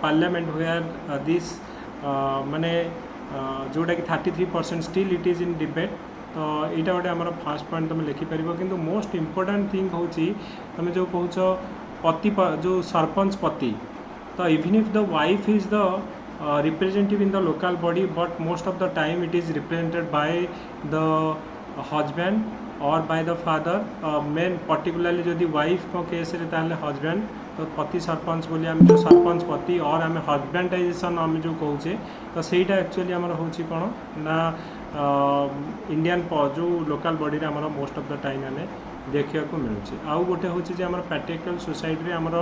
पार्लियामेंट वेयर दिस माने जोटा कि 33% still it is in debate तो यहाँ गोटे आम फास्ट पॉइंट तुम लिखिपर कि मोस्ट इम्पोर्टाट थिंग हूँ तुम जो कौच पति जो सरपंच पति तो even if the wife is the representative in the local body but most of the time it is represented by the husband or by the father main particularly जदि wife को केस रे ताले husband तो पति सरपंच बोली आम जो सरपंच पति और आम हजबैंडाइजेशन आम जो कहे तो सहीटा एक्चुअली आमर हूँ कौन ना इंडियन जो लोकल बॉडी आमर मोस्ट ऑफ द टाइम आम देखा मिलूँ आउ गोटे हूँ आम पैट्रियार्कल सोसाइटी आमर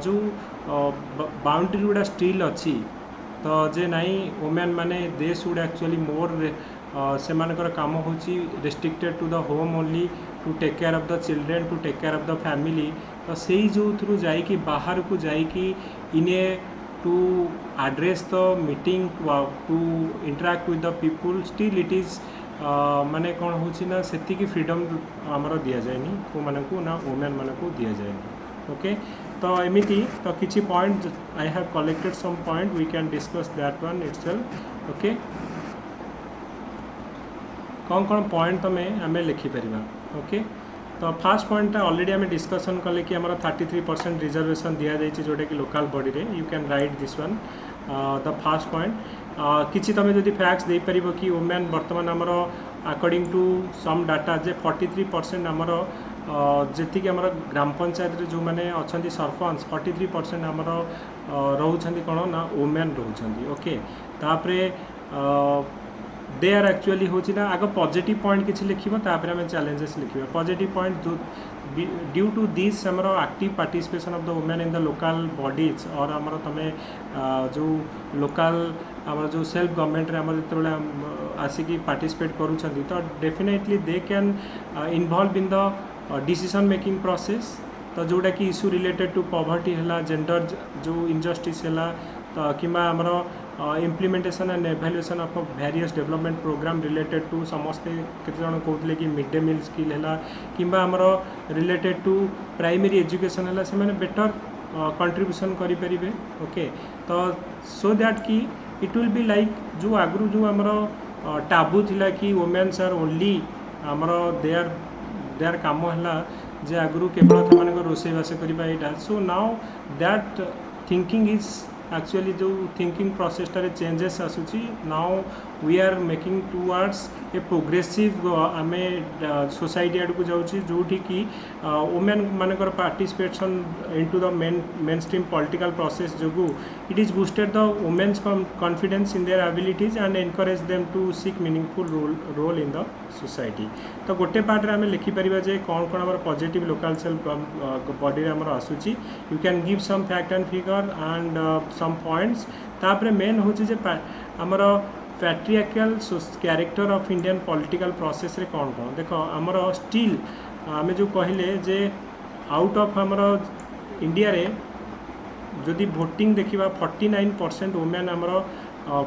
जो बाउंड्री गुड़ा स्टिल अच्छी तो जे नाई वुमेन माने दे शुड एक्चुअली मोर से काम हो restricted to the home only to take care of the children to take care of the family तो से जो थ्रू जाइकी बाहर को जाइकी in a to address the meeting to interact with the people still it is माने कौन हो ना से फ्रीडम आमर दि जाए को मानू ना वुमेन मानू दि जाए ओके तो एमिति तो किसी point I have collected some point we can discuss that one itself okay कौन पॉइंट तुम आम लिखिपर ओके तो फास्ट पॉइंट ऑलरेडी आम डिस्कसन कले कि आम 33% रिजर्वेशन दि जाए जोटा कि लोकल बॉडी रे you can write this one the first point किसी तुम जो फैक्ट्स दे पार कि वुमेन बर्तमान आमर अकॉर्डिंग टू सम डाटा जे 43% आमर जी आम ग्राम पंचायत जो मैंने अच्छा सरपंच 43% आमर रोच कौन ना वुमेन रोच ओके तापरे दे आर एक्चुअली हूँ ना आग पॉजिटिव पॉइंट किसी लिखा तापर आम चैलेंजेस लिखा positive point due to this आमर active participation of the women in the local bodies और आमर तुम जो लोकल आमर जो सेल्फ गवर्नमेंट रे आमर जो आसिकी पार्टिसिपेट करूँ तो definitely they can involve in the decision making process तो जोटा कि इश्यू रिलेटेड टू पॉवर्टी है जेंडर जो इनजस्टिस है तो कि आमर implementation and evaluation of various development programme related to समस्ते केते जण कहते कि मिड डे मील स्किल है कि आमर रिलेटेड टू प्राइमरी एजुकेशन है से बेटर कंट्रीब्यूशन करें ओके तो सो दैट कि इट विल बी लाइक जो आगु जो आमर टाबू थिला कि वुमेन्स आर ओनली आमर देयर काम है जे आगु केवल से रोषेईबास करवा so now that thinking is actually जो थिंकिंग प्रोसेसटारे चेंजेस आसूची now we are making towards a progressive आम सोसाइटी आड़ को जाऊँगी जोटी कि वुमेन मानकर participation into the main stream political process जो it is boosted the women's confidence in their abilities and encourage them to seek meaningful role in the society तो गोटे पार्ट आम लिखिपर जे कौन कौन आम पॉजिटिव लोकल सेल्फ बॉडी आमर आसूची you can give some fact and figure and some points तापर मेन हूँ आमर patriarchal character of Indian political process रे कौन कौन देख आमर स्टिल आम जो कहले जे आउट ऑफ आमर इंडिया रे जदि वोटिंग देखा 49% वुमेन आमर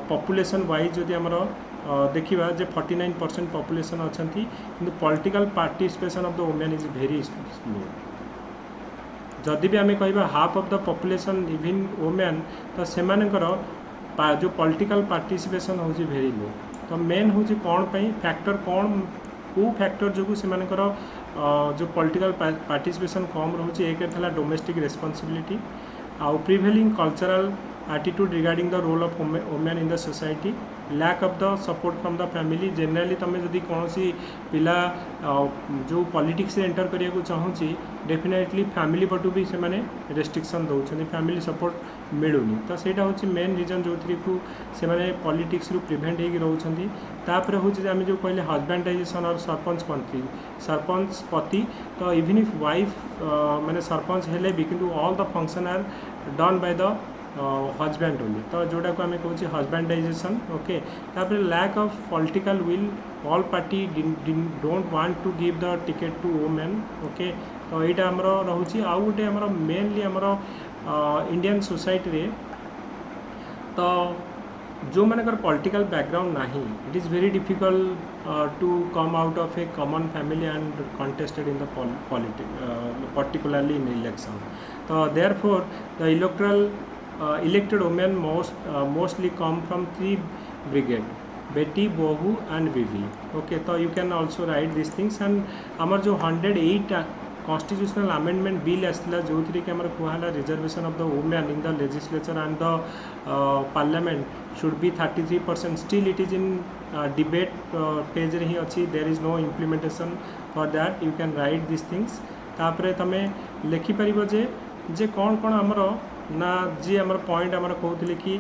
पॉपुलेशन वाइज जदि आमर देखा जे 49% पॉपुलेशन अच्छा कि political participation of the women is very slow जदि भी आम कह half of the population even women तो सेमानकर जो पॉलिटिकल पार्टिसिपेशन हूँ वेरी लो तो मेन हूँ कौन फैक्टर कौन को फैक्टर जो सेमानकर जो पॉलिटिकल पार्टिसिपेशन कम रोचे एक डोमेस्टिक रेस्पॉन्सिबिलिटी आउ prevailing cultural attitude regarding the role of women in the society lack of the support from the family generally तुम जदि कौन पिला जो पॉलिटिक्स एंटर करने को चाहूँगी डेफिनेटली फैमिली पटू भी से रेस्ट्रिक्शन दौरान फैमिली सपोर्ट मिलूनी तो सहीटा हूँ मेन रिजन जो थी को से पॉलिटिक्स रु प्रिभेंट होगी रोचापर हूँ आम जो कहले हजबैंडाइजेशन और सरपंच मंत्री सरपंच पति तो इवन इफ वाइफ माने सरपंच हेले भी किंतु all the function are done by the husband only तो जोटा को आम कहे हजबैंडाइजेशन ओके तापर lack of political will all party don't want to give the ticket to women okay तो यहाँ आमर रोचे आउ गोटे आमर मेनली आमर इंडियन सोसाइटी रे तो जो मानकर पॉलिटिकल बैकग्राउंड नाही it is very difficult to come out of a common family and contested in the particularly in election so therefore the elected women mostly come from 3 brigade beti bohu and bibi okay so you can also write these things and amar jo 108 constitutional amendment bill asila jo thiri ke amar kuhala reservation of the women in the legislature and the parliament should be 33% still it is in debate phase re hi achi there is no implementation for that you can write these things तापरे तमे लिखि परिबो जे कौन कौन आमर ना जी आमर पॉइंट आमर कहते कि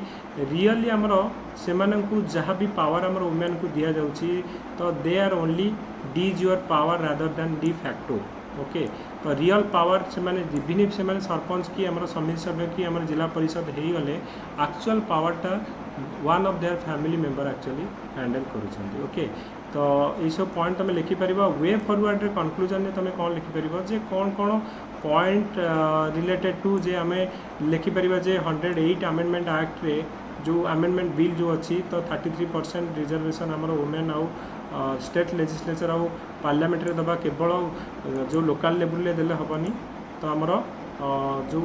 रियली आमर से जहाँ भी पावर आमर वुमेन को दिया जाउची तो they are only de jure power rather than de facto okay तो रियल पावर से माने इवन इफ से सरपंच की आमर समिति सभ्य की आमर जिला परिषद हो गले एक्चुअल पावरटा one of their family member actually handle करूछंती ओके तो ये सब पॉइंट तुम लिखिपर वे फॉरवर्ड कनक्लूजन में तुम कौन लिखिपर जे कौन कौन पॉइंट रिलेटेड टू जे आम लिखिपर जे 108 अमेंडमेंट एक्ट रे जो अमेंडमेंट बिल जो अच्छी तो 33% रिजर्वेशन आमर वुमेन आउ स्टेट लेजिस्लेचर आउ पार्लियामेंट रे दबा केवल जो लोकल लेवल रे देले हबनी तो आमर जो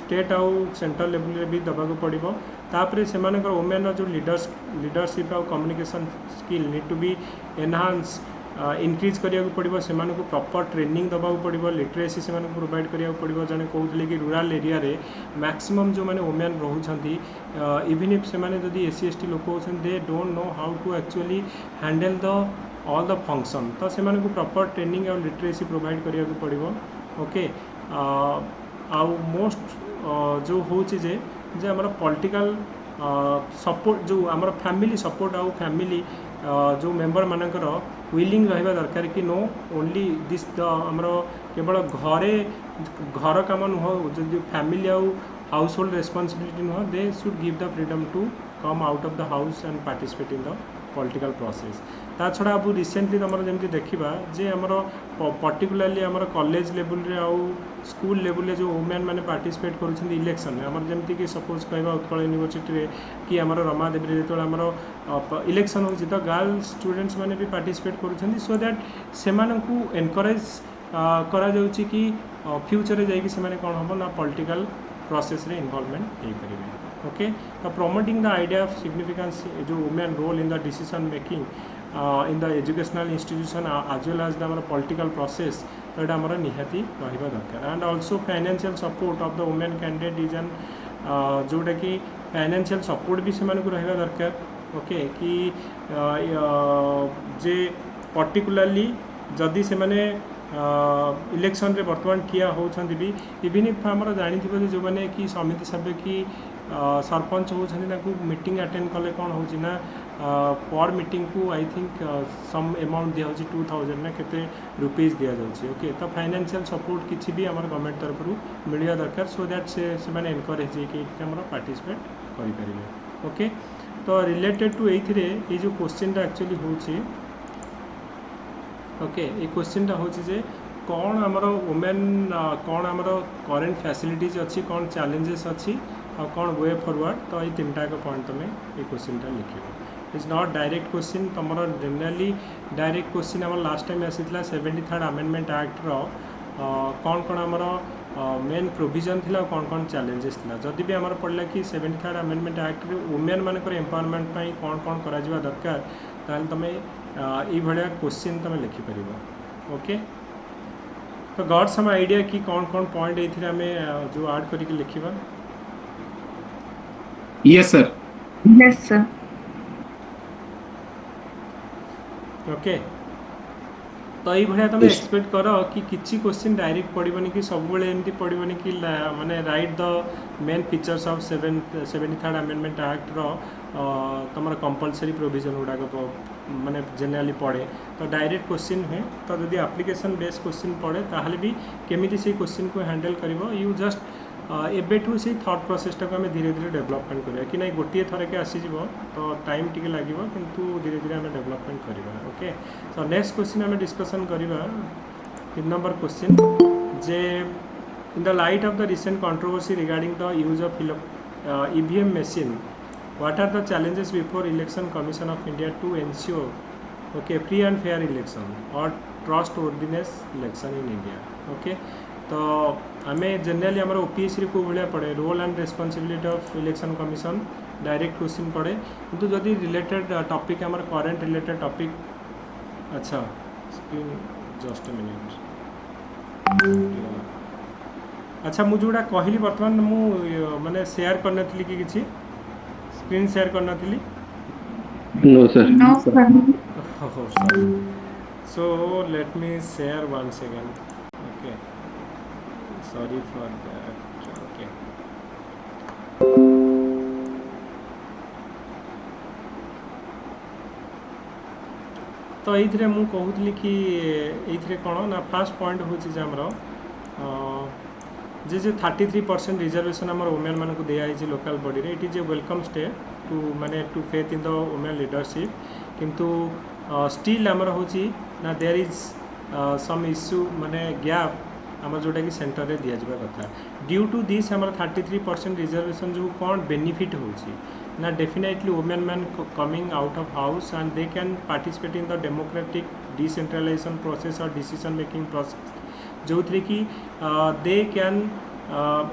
स्टेट आउ सेंट्रल लेवल रे भी दबाक पड़ो तापरे सेमानकर वुमेन जो लीडरशिप आउ communication skill need to be enhance increase करिया पड़ो से प्रॉपर ट्रेनिंग दबाक पड़ो लिटरेसी से प्रोवाइड करिया पड़ो जने कहते कि रूरल एरिया रे मैक्सिमम जो मैंने वुमेन रोचंती इवन इफ से जदि एस सी लोक होती they don't know how to actually handle the all the function तो से प्रॉपर ट्रेनिंग और लिटरेसी प्रोवाइड करिया पड़ो ओके आउ मोस्ट जो होची जे आमर पॉलिटिकल सपोर्ट जो आमर फैमिली सपोर्ट आउ फैमिली जो मेंबर मानकर विलिंग रहा दरकार कि नो ओनली दिस द आमर केवल घर काम नुह जो फैमिली आउ हाउस होल्ड रेस्पॉन्सिबिलिटी नुह they should give the freedom to come out of the house and participate in the political process ता छड़ा अब रिसेंटली तुम जमी देखा जे आमर पर्टिकुलाली आमर कॉलेज लेवल रे आउ स्कूल लेवल रे जो वुमेन मैंने पार्टिसिपेट कर इलेक्शन में आमर जमती कि सपोज कहवा उत्कल यूनिवर्सिटी रे कि आमर रमादेवी जो आमर इलेक्शन हो तो गर्ल स्टूडेंट्स मैंने भी पार्टिसिपेट कर सो दैट से एनकरेज करा जाउची कि फ्यूचर जाइए से कौन हम ना पॉलिटिकल प्रोसेस रे इन्वॉल्वमेंट हो पारे ओके तो promoting the idea of significance जो women role in the decision making in the educational institution as well as the आमर पॉलिटिकल प्रोसेस तो यहाँ आमर निहाती रहा दरकार and also financial support of the women candidate is an जोटा कि फाइनेंशियल सपोर्ट भी से रहा दरकार ओके कि जे पर्टिकुलाली जदि से इलेक्शन रे बर्तमान किया होती भी इवन इफ आमर जानी जो मैंने कि समिति सभ्य कि सरपंच होती मीटिंग अटेंड कले कौन हो पर मीटिंग को आई थिंक सम अमाउंट दिया 2000 ना केते रुपीज दिया जाउची ओके तो फाइनेंशियल सपोर्ट किसी भी आमर गवर्नमेंट तरफ मिलिया दरकार सो दैट से एनकरेज कि आमर पार्टिसिपेट करें ओके तो रिलेटेड टू ये जो क्वेश्चन एक्चुअली होची ओके ये क्वेश्चन हूँ जे कौन आमर वुमेन कौन आमर करेन्ट फैसिलिटीज अच्छी कौन चैलेंजेस अच्छी और कौन वे फॉरवर्ड तो ये 3टा पॉइंट तुम ये क्वेश्चन लिख इज नॉट डायरेक्ट क्वेश्चन तुम जनरली डायरेक्ट क्वेश्चन आम लास्ट टाइम आसीला 73rd अमेंडमेंट एक्ट रो कौन कौन आमर मेन प्रोविजन थिला कौन कौन चैलेंजेस थिला जदि भी आमर पड़ला कि 73rd अमेंडमेंट एक्ट वुमेन मानकर एम्पावरमेंट कौन कौन करा जिबा दरकार ताल तमे ये भाया क्वेश्चन तुम लिखिपर ओके तो गॉट सम आइडिया कि कौन कौन पॉइंट ये आम जो ऐड करके लिखा yes sir yes sir okay तो ये भाया तुम एक्सपेक्ट कर कि किसी क्वेश्चन डायरेक्ट पड़ोनी कि सब एमती पड़ोनी कि माने right the main features of 73rd amendment act रो तुम कंपलसरी प्रोविजन गुड़ाक माने जनरली पढ़े तो डायरेक्ट क्वेश्चन हुए तो जब एप्लिकेशन बेस्ड क्वेश्चन पढ़े ताहले भी केमिति से क्वेश्चन को हैंडल करिवो यू जस्ट एबेठू से थॉट प्रोसेसटा को आम धीरे धीरे डेवलपमेंट करिया कि नहीं गोटे थर के आसीज तो टाइम टी लगे किंतु धीरे धीरे आम डेवलपमेंट करवा ओके। सो नेक्स्ट क्वेश्चन आम डिस्कसन करवा 3 number question J in the light of the recent controversy regarding the use of EVM machine, what are the challenges before election commission of India to ensure okay free and fair election or trustworthiness election in India okay। तो आम जनरली आम ओपीएससी को भाया पड़े role and responsibility of election commission direct question पड़े किंतु जदि रिलेटेड टॉपिक आम करंट रिलेटेड टॉपिक अच्छा स्क्रीन जस्ट मिनिट अच्छा मुझे जोड़ा कहली बर्तमान मु माने शेयर करना कि किसी स्क्रीन शेयर करना no sir so let me share once again okay sorry for that okay। तो ये मु कहूली कि ये कौन ना फास्ट पॉइंट हूँ आमर जे 33% रिजर्वेशन आम वुमेन मान को दिखाई लोकल बॉडी रे it is a welcome step to माने to faith in the women leadership किंतु स्टिल आमर हूँ ना देयर इज सम इश्यू माने गैप आम जोटा कि सेंटर रे दिया जावा कथा ड्यू टू दिस आमर 33% रिजर्वेशन जो कौन बेनिफिट होची ना definitely women man coming out of house and they can participate in the democratic decentralisation process और डिसीजन मेकिंग प्रोसेस जो थी कि they can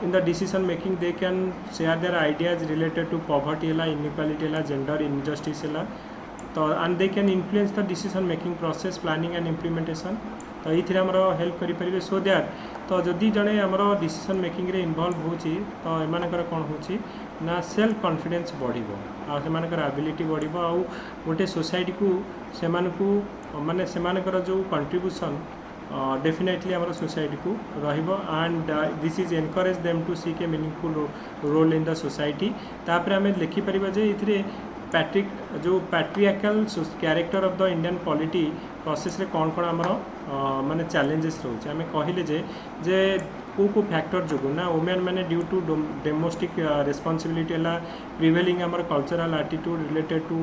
in the decision making they can share their ideas related to poverty है inequality है gender injustice है तो and they can influence the decision making process planning and implementation तो ये आमर हेल्प करें सो दैट तो जदि जड़े आमर डिसीजन मेकिंग रे इन्वॉल्व होची तो एमानकर कौन होची ना सेल्फ कॉन्फिडेंस बढ़िबो आ सेमानकर एबिलिटी बढ़िबो आ गोटे सोसाइटी को सेमानकु माने सेमानकर जो कंट्रीब्यूशन डेफिनेटली आमर सोसाइटी को रहिबो and this is encourage them to seek a meaningful role in the society तापर आम लिखि परिबा जे इथिरे पैट्रिक जो patriarchal character of the Indian polity process रे कौन कौन आमर माने चैलेंजेस रोचे आम कहले जे को फैक्टर जो ना वुमेन मैंने ड्यू टू डोमेस्टिक रेस्पॉन्सिबिलिटी है प्रिवेलिंग आमर cultural attitude related to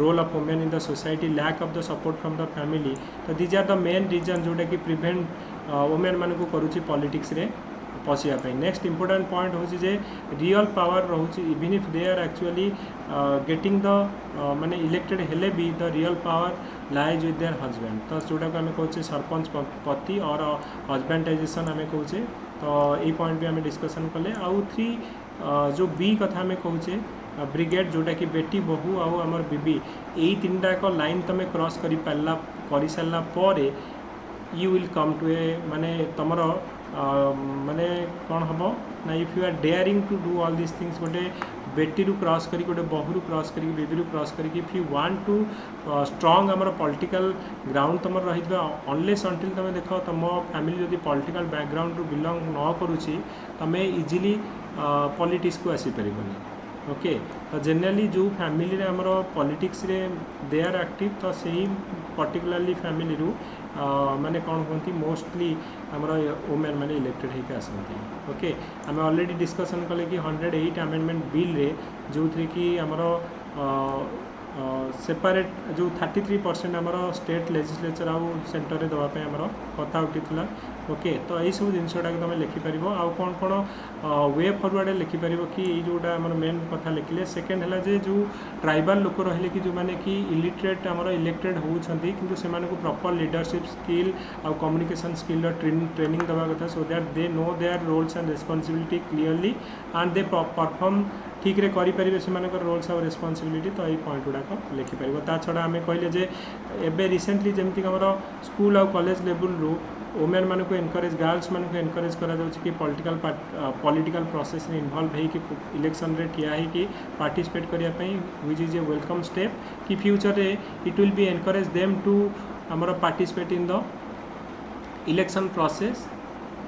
role of women in the society lack of the support from the family तो these are the main reason जोटा कि प्रिवेंट वुमेन मान को करुच्ची पॉलिटिक्स रे पशियापाई। नेक्स्ट इंपोर्टेंट पॉइंट हूँ जे रियल पावर रोचे even if they are actually getting the माने इलेक्टेड हेले भी the real power lies with their husband तो जोटा को आम कहे सरपंच पति और हजबैंडाइजेशन आम कहे तो ये पॉइंट भी आम डिस्कसन कले आउ 3 जो बी कथा आम कहे ब्रिगेड जोटा कि बेटी बहु आउ आमर बीबी यही 3टाक लाइन तुम क्रॉस कर सारा पर you will come to a माने तुमर माने कौन हम ना if you are daring to do all this things गोटे बेटी रू क्रॉस करी गोटे बहु रू क्रॉस करी बेबी रू क्रॉस करी if you want to strong आमर पॉलिटिकल ग्राउंड तुम रही अनलेस अंटिल तुम देख तुम फैमिली जदि पॉलिटिकल बैकग्राउंड रू बिलोंग न करुच्ची तुम इजिली पॉलिटिक्स को आसीपर ओके। तो जनरली जो फैमिली रे आमर पॉलिटिक्स रे दे आर एक्टिव तो सही पर्टिकुलरली फैमिली रू माने कौन कहती मोस्टली आमर वुमेन माने इलेक्टेड होकर आसती ओके। आम ऑलरेडी डिस्कसन कले कि 108 अमेंडमेंट बिल रे जो थी कि आमर सेपरेट जो 33% आमर स्टेट लेजिस्लेचर आउ सेंटर रे दवाई आमर कथा उठी ओके। तो यही सब जिनसटा तुम लिखिपर आउ कौन कौन वे फरवर्ड लिखिपर कि जोटा आम मेन कथा लिखिले। सेकेंड है जे जो ट्राइबाल लोक रहिले कि जो मैंने कि इलिटरेट आमर इलेक्टेड होती किंतु से प्रॉपर लीडरशिप स्किल आउ कम्युनिकेशन स्किल ट्रेनिंग दवा कथा so that they know their roles and responsibility clearly and they perform ठीक रे करें से रोल्स और रेस्पॉन्सिबिलिटी तो यही पॉइंट गुड़ाक लिखिपर। ता छड़ा आम कहले जे एबे रिसेंटली जमती आमर स्कूल आउ कॉलेज लेवल रू वुमेन मान को एनकरेज गर्ल्स मान को एनकरेज करा कि पॉलिटिकल प्रोसेस रे इन्वॉल्व है कि इलेक्शन रे ठिया है कि पार्टिसिपेट करिया पई which is a welcome step कि फ्यूचर रे it will be encourage them to आमर participate in the election process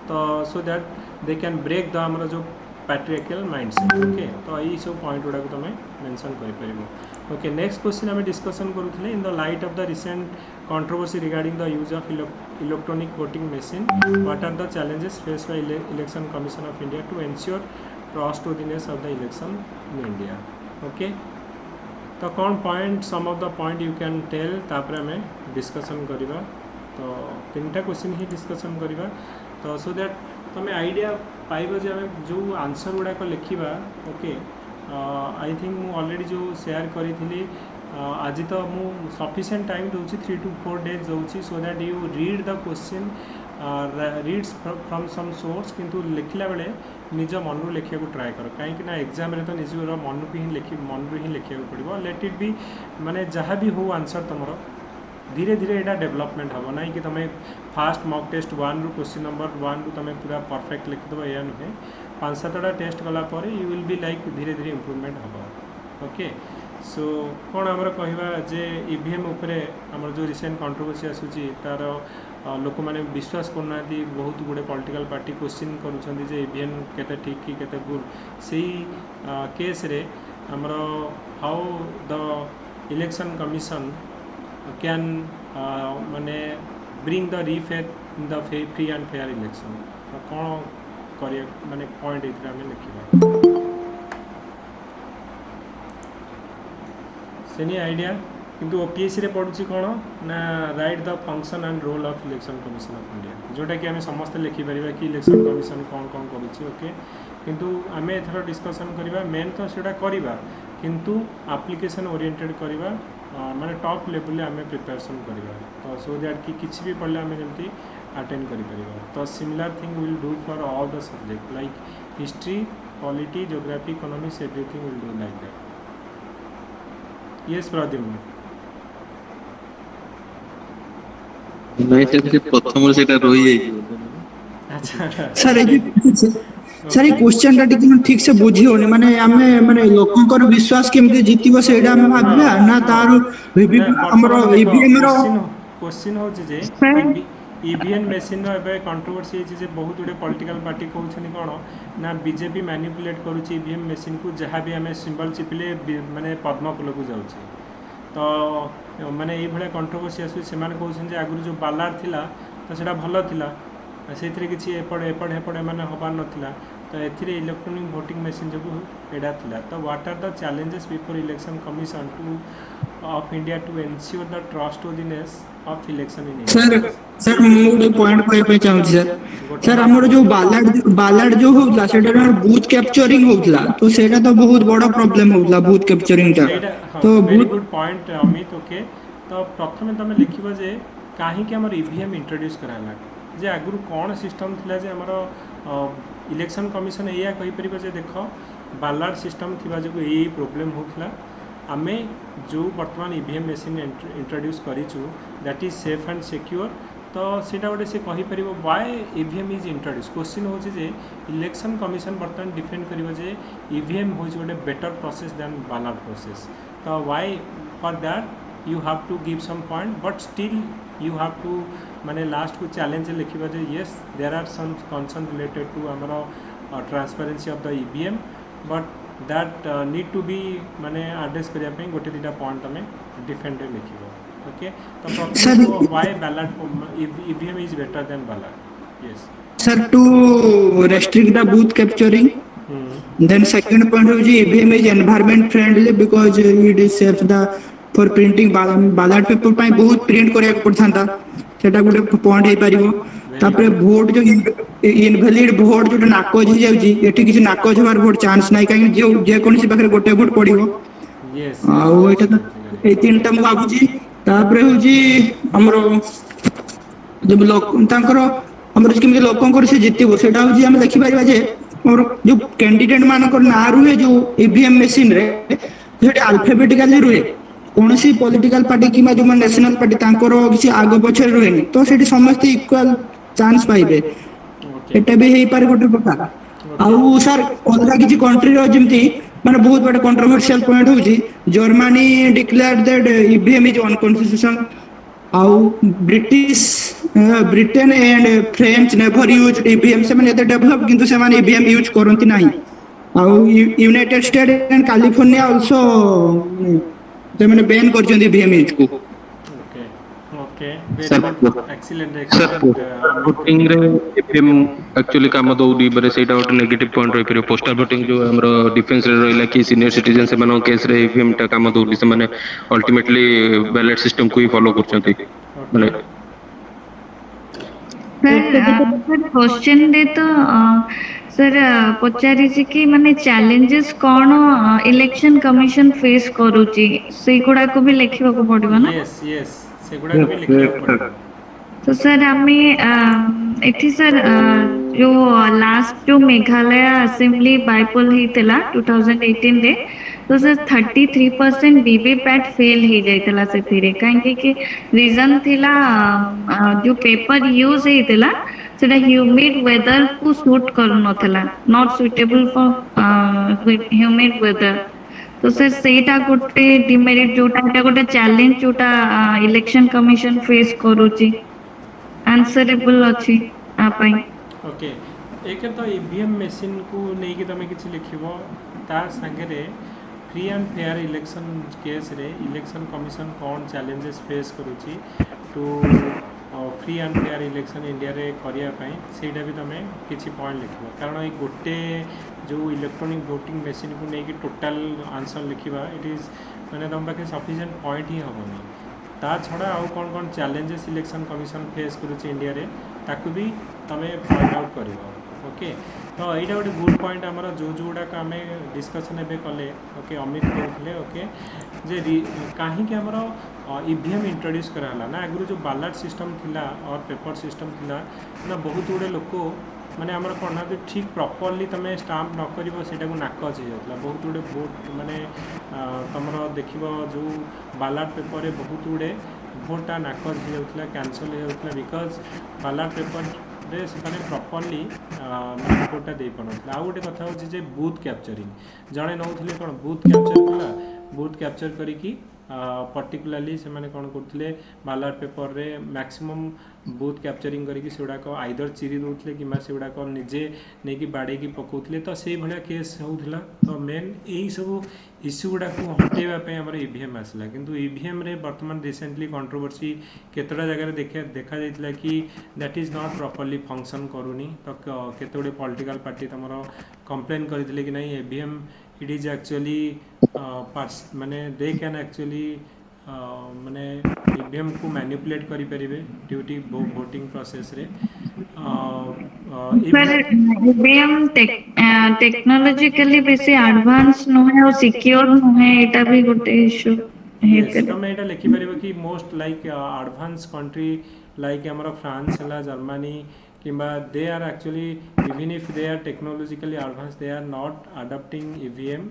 तो so that they can break the आमर जो पैट्रियार्कल माइंडसेट ओके तो यही सब पॉइंट गुड़ा तुम मेंशन कर ओके नेक्स्ट क्वेश्चन आम डिस्कसन करूँ in the light of the recent controversy regarding the use of electronic voting machine what are the challenges face by election commission of India to ensure trustworthiness of the election in India okay तो कौन point some of the point you can tell तापर आम डिस्कसन करवा तो तीन क्वेश्चन ही डिस्कसन करवा तो सो दैट तुम आइडिया पाइब जे आम जो आंसर गुड़ाक लिखा ओके आई थिंक मु ऑलरेडी जो शेयर करी आज तो मु सफिशिएंट टाइम दूसरी 3 to 4 days दूसरी so that you read the question reads from some source किंतु लिखला बेले निज मन लिखा ट्राए कर कहीं एग्जाम रे तो निज मन को ही लिखा पड़ो लेट इट बी माने जहाँ भी हो आंसर तुम धीरे धीरे यहाँ डेवलपमेंट हम ना कि तुम फास्ट मॉक टेस्ट 1 रु क्वेश्चन नंबर 1 रु तुम पूरा परफेक्ट लिखिदेव या नुहे 5-7टा टेस्ट गलापर यू विल बी लाइक धीरे धीरे इम्प्रूवमेंट हम ओके सो कौन आमर कहवा जे ईवीएम उपरे आमर जो रिसेंट कंट्रोवर्सी आसूची तार लोक मैंने विश्वास करना बहुत गुड़े पॉलिटिकल पार्टी क्वेश्चन करुँच ईवीएम केते ठीक कि केते भूल से केस रे आमर how the election commission can माने ब्रिंग द रिफेथ in the free and fair election तो कौन कर माने पॉइंट ये आम लिखा सेनी आइडिया किंतु ओपीएससी रे पढ़ुची कौन ना write the function and role of election commission of India जोटा कि आम समस्त लिखिपर कि इलेक्शन कमिशन कौन कौन करुच्ची ओके किंतु आम एथर डिस्कसन करवा मेन तो सेटा करवा किंतु एप्लिकेशन ओरिएंटेड करवा माने टॉप लेवल आम प्रिपरेशन करवा तो सो दैट कि किसी भी पढ़ले आम जमी अटेंड कर तो similar thing will do for all the subject like history polity geography economics everything will do like that yes Pradyumna प्रथम सेटा रही अच्छा सर क्वेश्चन टा ठीक से बुझी होनी माने आमे माने लोकंकर विश्वास केमते जीतिबो सेडा आमे भाबबा ना तार हमरो ईवीएम रो क्वेश्चन हो जे ईवीएम मशीन रो एबे कंट्रोवर्सी है जे बहुत गुडे पॉलिटिकल पार्टी कहउछनी कोन ना बीजेपी मैनिपुलेट करूची ईवीएम मशीन को जहाँ भी आमे सिंबल चिपले माने पद्म फूल को जाउची तो माने ये भले कंट्रोवर्सी आसु से माने कहउछन जे आगु जो बालार थिला तो सेटा भलो थिला से किसी एपट माने हबार नथिला तो एथिरे इलेक्ट्रॉनिक वोटिंग मशीन जो एडा थिला तो what are the challenges before election commission to of India to ensure the trustworthiness of election in India sir मोड पॉइंट पे चाहूँ सर हमर जो बालाड जो होतला सेटा बूथ कैप्चरिंग होतला तो सेटा तो बहुत बड़ा प्रॉब्लम होतला बूथ कैप्चरिंग ता तो very good point Amit okay तो प्रथम तुम लिखिबो जे काहे कि हमर ईवीएम इंट्रोड्यूस कराला जे आगुरु कौन सिस्टम थिला जे हमर इलेक्शन कमिशन या कहि परिबो जे देखो बालाड सिस्टम थिबा जो यही प्रोब्लेम होतला आमे जो वर्तमान ईवीएम मशीन इंट्रोड्यूस करिछु that is safe and secure तो सीटा गोटे से कहि परिबो why EVM is introduce question होछि जे इलेक्शन कमिशन वर्तमान डिफेंड करिबो जे ईवीएम होछि गोटे better process than ballot process तो why for that you have to give some point but still you have to माने लास्ट को चैलेंज लिखा जे yes there are some concern related to आमर transparency of the EVM but that need to be माने एड्रेस करिया पे गोटे दिटा पॉइंट तमे डिफेंड लिखिबो ओके तो problem why ballot EVM is better than ballot yes sir to restrict the booth capturing then second point is EVM is environment friendly because it is safe the for printing ballot paper ପାଇଁ बहुत प्रिंट करिया पड़थांता सेटा गुटे पॉइंट हे परिबो तापरे वोट जो इनवैलिड वोट जो नाकोज हो जाउची एठी किछि नाकोज होबार वोट चांस नाही काहे जे जे कोनसी पाखरे गोटे वोट पड़िबो यस आ एटा ए तीनटा मु भाबुची तापरे होजी हमरो जब लोक तांकर हमरो केमि लोकंकर से जितिबो सेटा होजी हम देखि परिबा जे और जो कैंडिडेट मानकर ना रुहे जो ईवीएम मशीन रे सेटा अल्फाबेटिकली रुहे कौन सी पॉलिटिकल पार्टी कि जो नेशनल पार्टी तांकर किसी आग पछरे रुहेनी तो सेठी समस्त इक्वल चांस पाइबे एटा भी हेई पारे गोटे प्रकार आउ सर अलगा किसी कंट्री रो जेमती माने बहुत बड़ा कंट्रोवर्शियल पॉइंट होची Germany declared that EVM is unconstitutional आउ British Britain and French never used EVM से माने डेवलप किंतु से माने ईवीएम यूज करंती नाही United state and California also they मैंने बैन करछन ईवीएम यूज को। Okay okay very sir good excellent sir excellent voting रे ईवीएम एक्चुअली काम दउदी बरे सेटा गोटे नेगेटिव पॉइंट रही परियो पोस्टल वोटिंग जो हमरो डिफेंस रे रहला कि सीनियर सिटीजन से मानो केस रे ईवीएम टा काम दउदी से माने अल्टीमेटली बैलेट सिस्टम को ही फॉलो करछंती माने सर क्वेश्चन दे तो सर पचारि कि माने चैलेंजेस कौन इलेक्शन कमिशन फेस करूची से गुडा को भी लिखिबा को पड़िबो ना। यस यस सेगुडा को भी लिखिବାକୁ ପଡିବ। तो सर हमें एठी सर जो लास्ट जो मेघालय असेंबली बाइपोल होता 2018 रे तो सर 33% वीवीपैट फेल हो जाइतला से कहीं कि रीजन थिला जो पेपर यूज होता सेटा ह्यूमिड वेदर को सूट करू नथला not suitable for humid weather. तो सर सेटा गोटे डिमेरिट जोटा एटा गोटे चैलेंज जोटा इलेक्शन कमिशन फेस करूची आंसरेबल अच्छी आपाई। ओके एक तो ईवीएम मशीन को लेकिन तुम किसी लिखिबो तार संगे फ्री एंड फेयर इलेक्शन केस रे इलेक्शन कमिशन कौन चैलेंजेस फेस करूची to free and fair election India रे करिया पई सेटा भी तुम किसी पॉइंट लिखिबो कारण ये गोटे जो इलेक्ट्रॉनिक वोटिंग मशीन को लेकिन टोटल आंसर लिखिबा इट इज माने तुम पाखे सफिशिएंट पॉइंट ही हबनी ता छड़ा आउ कौन कौन चैलेंजेस इलेक्शन कमिशन फेस करुच्ची इंडिया रे ताकू भी तमें पॉइंट आउट कर। ओके तो यहाँ गोटे गुड पॉइंट आमर जो जोड़ाक आम डिस्कसन एवं कले ओके अमित कहते ओके जे कहीं आमर ईवीएम इंट्रोड्यूस कराला ना आगु जो बालाट सिस्टम थिला और पेपर सिस्टम थिला ना बहुत गुड़े लोक माने आमर कौन ना ठीक प्रॉपर्ली तुम स्टाम्प न कर नाकच हो जाता बहुत गुड़े भोट माने तुम देख जो बालाट पेपर रे बहुत गुड़े भोटा नाकच हो जाता कैंसल हो जाता बिकज बालाट पेपर रे से प्रॉपर्ली भोटा दे पार आउ गोटे कथा हो बूथ कैप्चरिंग जड़े नौले कौन बूथ कैप्चर कला बूथ कैप्चर करी पर्टिकुलाली से माने कौन करते बालाट पेपर रे मैक्सिमम बूथ कैप्चरिंग करके सेगुड़ाक आइदर चिरी दौले कि सेगुड़ाक निजे नहीं कि बाड़े पकाउले तो से भाया केस होता तो मेन यही सब इश्यू गुड़ाक हटेवाई आम ईवीएम आसला किंतु ईवीएम रे वर्तमान रिसेंटली कंट्रोवर्सी केतटा जगह देखा जाइतिला कि that is not properly function करूनी तो केते गुड़े पॉलिटिकल पार्टी तुम कंप्लेन करते कि नहीं ईवीएम इट इज एक्चुअली माने दे कैन एक्चुअली माने ईवीएम को मैनिपुलेट करि परिबे ड्यूटी वोटिंग प्रोसेस रे ईवीएम टेक्नोलॉजिकली बेसी एडवांस नहे और सिक्योर नहे एटा भी गोटे इशू है तुम एटा लिखि परिबो कि most like advance country like हमर फ्रांस हला जर्मनी किंबा they are actually even if they are technologically advance they are not adopting EVM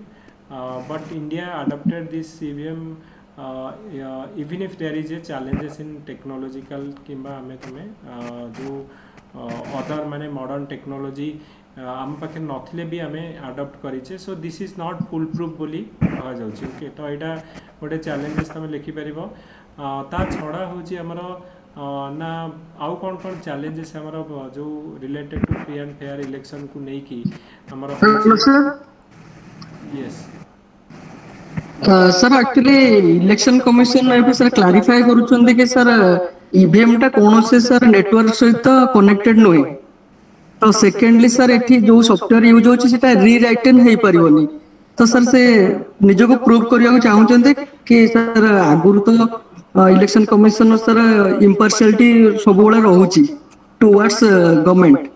but India adopted this EVM even if there is a challenges in technological किंबा हमें तुम्हें जो अदर माने मॉडर्न टेक्नोलॉजी आम पाखे नथिले भी हमें अडॉप्ट करिचे so this is not foolproof बोली कहा जाउची। ओके तो यहाँ गोटे चैलेंजेस तुम लिखिपर ता छड़ा होची हमर ना आउ कौन कौन चैलेंजेस हमर जो related to free and fair election को नहीं कि हमर yes sir actually election commission एबे सर क्लारिफाई करूछन कि सर ईवीएम टा कोन से सर नेटवर्क सहित कनेक्टेड नोई तो सेकेंडली सर एठी जो सॉफ्टवेयर यूज होची सेटा रीराइटन हेई परिवनी तो सर से निजो को प्रूव करिया को चाहउछन कि सर आगुर तो इलेक्शन कमिशन सर इम्पार्शियलिटी सब बेला रहउची टुवर्ड्स गवर्नमेंट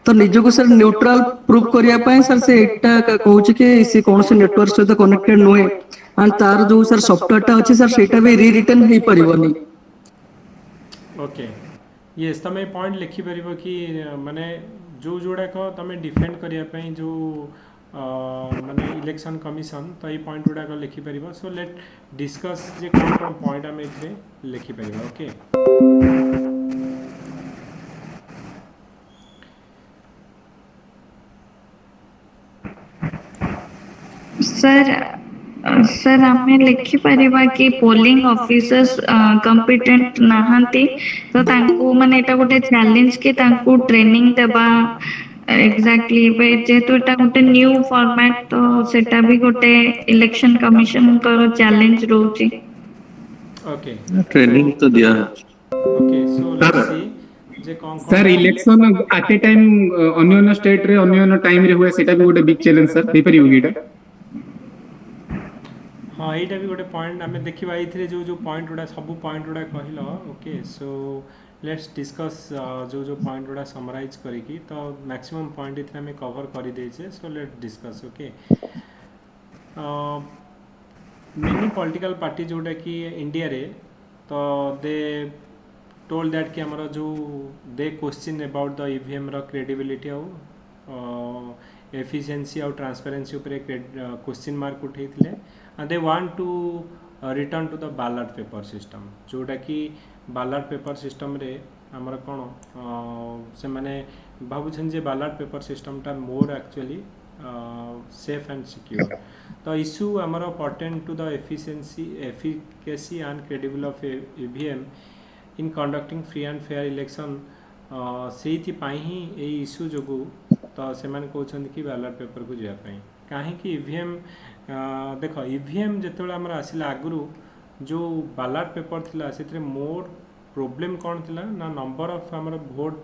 तो निजको सर न्यूट्रल प्रूफ करिया पाए सर से एकटा कहूची कि से कौन से नेटवर्क सहित कनेक्टेड नोए एंड तार जो सर सॉफ्टवेयर टा अछि सर सेटा भी री रिटर्न हेई परिवनी। ओके यस तमे पॉइंट लिखि परिबो कि माने जो जोड़ा को तमे डिफेंड करिया पई जो माने इलेक्शन कमिशन तो ये पॉइंट गुडा को लिखि परिबो सो लेट डिस्कस जे कोन कोन पॉइंट हम एथे लिखि परिबो। ओके सर आमे लिखि परिबा कि पोलिंग ऑफिसर्स कॉम्पिटेंट नहांती तो तांको माने एटा गोटे चैलेंज के तांको ट्रेनिंग देबा एग्जैक्टली ଏବେ ଯେହେତୁ ଏଟା ଗୋଟେ ନ୍ୟू ଫର୍ମାଟ ତ ସେଟା ବି ଗୋଟେ ଇଲେକ୍ସନ କମିଶନଙ୍କର ଚ୍ୟାଲେଞ୍ଜ ରହୁଛି। ओके ट्रेनिंग तो दिया है। ओके सो लेट्स सी जे कौन कौन सर इलेक्शन एट ए टाइम अन्य स्टेट रे अन्य टाइम रे हुए सेटा भी गोटे बिग चैलेंज सर हे परियो गीटा। हाँ यहाँ भी गोटे पॉइंट आम देखा ये जो जो पॉइंट गुड़ा सब पॉइंट गुड़ा कहल ओके सो लेट्स डिस्कस जो जो पॉइंट गुड़ा समराइज करिकी तो मैक्सिमम पॉइंट इतने आम कवर कर देचे so let's discuss okay many political party जोटा कि इंडिया रे तो दे टोल्ड दैट कि हमारा जो they question about the EVM रो क्रेडिबिलिटी आउ एफिशिएंसी आउ ट्रांसपेरेंसी उपरे क्वेश्चन मार्क उठेइथिले and they want to return to the ballot paper system जोटा कि ballot paper system रे हमर कोन से माने भाबुछन जे ballot paper system टा more actually safe and secure तो इशू हमर pertain to the efficacy and credibility of EVM in conducting free and fair election सेठी पाई ही ए इशू जोगु तो से माने कहउछन कि ballot paper को जिया पाई काहे कि ईवीएम देख ईवीएम जिते आमर आसला आगु जो बालाट पेपर थिला से मोर प्रोब्लेम कौन थिला ना नंबर ऑफ आमर भोट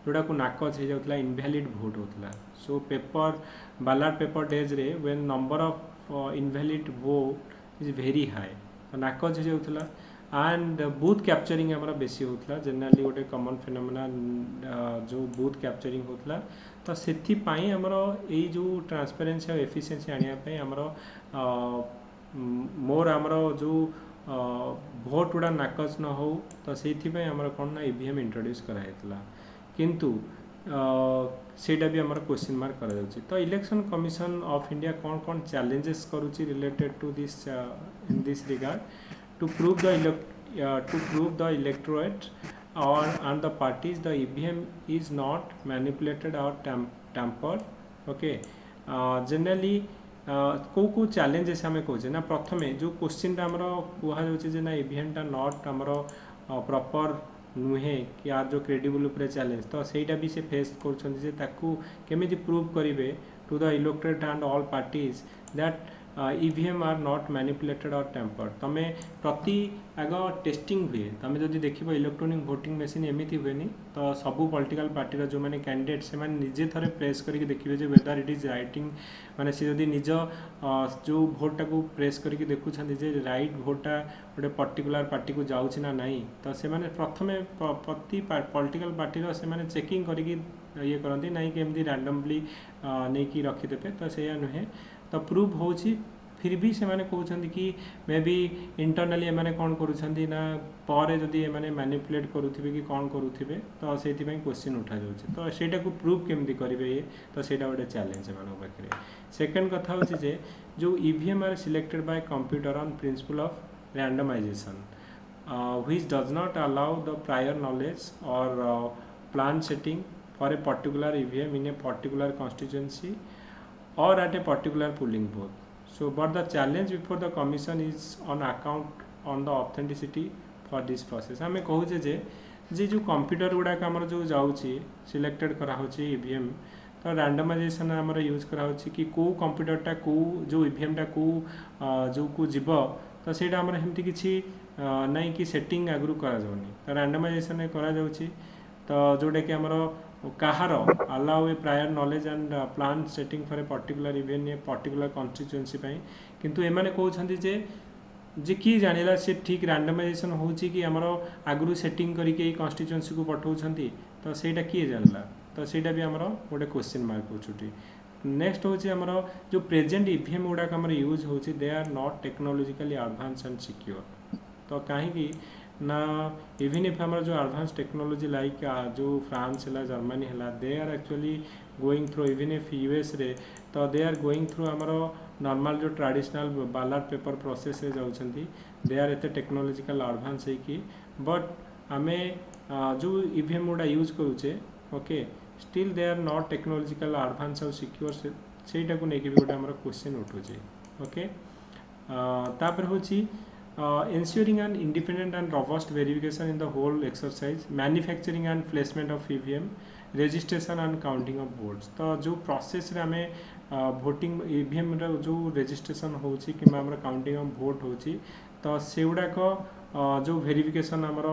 जोड़ा को नाकच हो जाउतला इनवैलिड भोट होतला so paper Balat paper days रे when number of invalid vote is very high तो नाकच हो जाउतला एंड बूथ कैप्चरिंग आमर बेसी होतला जनरली गोटे कॉमन फिनोमेना जो बूथ कैप्चरिंग होतला तो सेथि पाई हमरो एई जो ट्रांसपेरेंसी और एफिशिएंसी आनिया पाई हमरो मोर हमरो जो भोट गुड़ा नाकच न हो तो सेथि पाई हमरो कोन ना ईवीएम इंट्रोड्यूस करा हेतला किंतु सेटा भी हमर क्वेश्चन मार्क करा जाउची तो इलेक्शन कमिशन ऑफ इंडिया कोन कोन चैलेंजेस करूची related to this in this regard to prove the electorate or and the parties the EVM is not manipulated or tampered okay generally को challenges हमें कहूँ ना प्रथमे जो क्वेश्चन आमर कहुचे ना EVM टा नॉट आमर प्रॉपर नुहे कि यार जो क्रेडिबल उपरे चैलेंज तो सेटा भी से फेस करमिति प्रूव करेंगे to the electorate and all parties that EVM are not manipulated और टेम्पर्ड तमें प्रति आग टेस्टिंग हुए तुम जब देख इलेक्ट्रोनिक वोटिंग मशीन एमती हुए तो सबू पॉलिटिकल पार्टी जो मैंने कैंडिडेट से निजे थे प्रेस करके देखिए वेदर इट इज राइटिंग माने सी जदि निज जो भोटा को प्रेस करके देखुं जे राइट भोटा गोटे पर्टिकुलर पार्टी को जाऊँच ना नहीं तो से प्रथम प्रति पॉलिटिकल पार्टी से चेकिंग करके ये करती ना कि एमती रैंडमली नहीं कि रखिदेवे तो से नुहे तो प्रूव हो फिर भी से माने कहते कि मे बी इंटरनली एमाने कौन करुँच ना पर जदि एमाने मैनिपुलेट करुथिबे कि कौन करुथिबे तो से क्वेश्चन उठा जाउछि तो सेटा को प्रूव केमती करेंगे ये तो सेटा गोटे चैलेंज से पाखे सेकेंड कथा होछि जे जो EVM are selected by computer on principle of randomisation which does not allow the prior knowledge और plan setting for a particular EVM in a particular constituency or at a particular polling booth. So, but the challenge before the commission is on account on the authenticity for this process. हमें कहूचे जे जो कंप्यूटर गुड़ाक आमर जो जाऊँगी सिलेक्टेड कराऊँगी ईवीएम तो रैंडमाइजेशन आमर यूज कराऊँगी कि कौ कंप्यूटरटा कौ जो ईवीएम टा कौ जो को जीव तो सेटा आमर हेमती किछि नहीं कि सेटिंग आगु करा जाउनी तो रैंडमाइजेशन करा जाउछि तो जोटा कि आमर कहार allow a prior knowledge and plan setting for a particular event a particular constituency किंतु एमाने कहउछन्ति जे कि जानिला से ठीक रैंडमाइजेशन होउछि कि हमर आगु सेटिंग करके कॉन्स्टिट्यूएंसी को पठाउछन्ति तो सेटा किए जानला तो सेटा भी हमर गोटे क्वेश्चन मार्क होछुटी नेक्स्ट होछि हमर जो प्रेजेंट ईवीएम गुडा हमर यूज होछि they are not technologically advance and secure तो कहीं ना इवन इफ हमारा जो एडवांस टेक्नोलॉजी लाइक जो फ्रांस है जर्मनी है they are actually going through even if US रे तो दे आर गोइंग थ्रू हमारा नॉर्मल जो ट्रेडिशनल बैलेट पेपर प्रोसेस रे जाउछंती दे आर एते टेक्नोलॉजिकल एडवांस है कि बट आमे जो ईवीएम गुडा यूज करूचे okay still they are not technological advance और सिक्योर सेटा को लेके भी गोटे हमर क्वेश्चन उठुचे ओके तापर होची ensuring an independent and robust verification in the whole exercise, manufacturing and placement of EVM, registration and counting of votes तो जो प्रोसेस रे हमें भोटिंग ईवीएम रे जो रेजिस्ट्रेशन होची कि हमर काउंटिंग ऑफ वोट होची तो सेउडा को जो वेरिफिकेशन आमर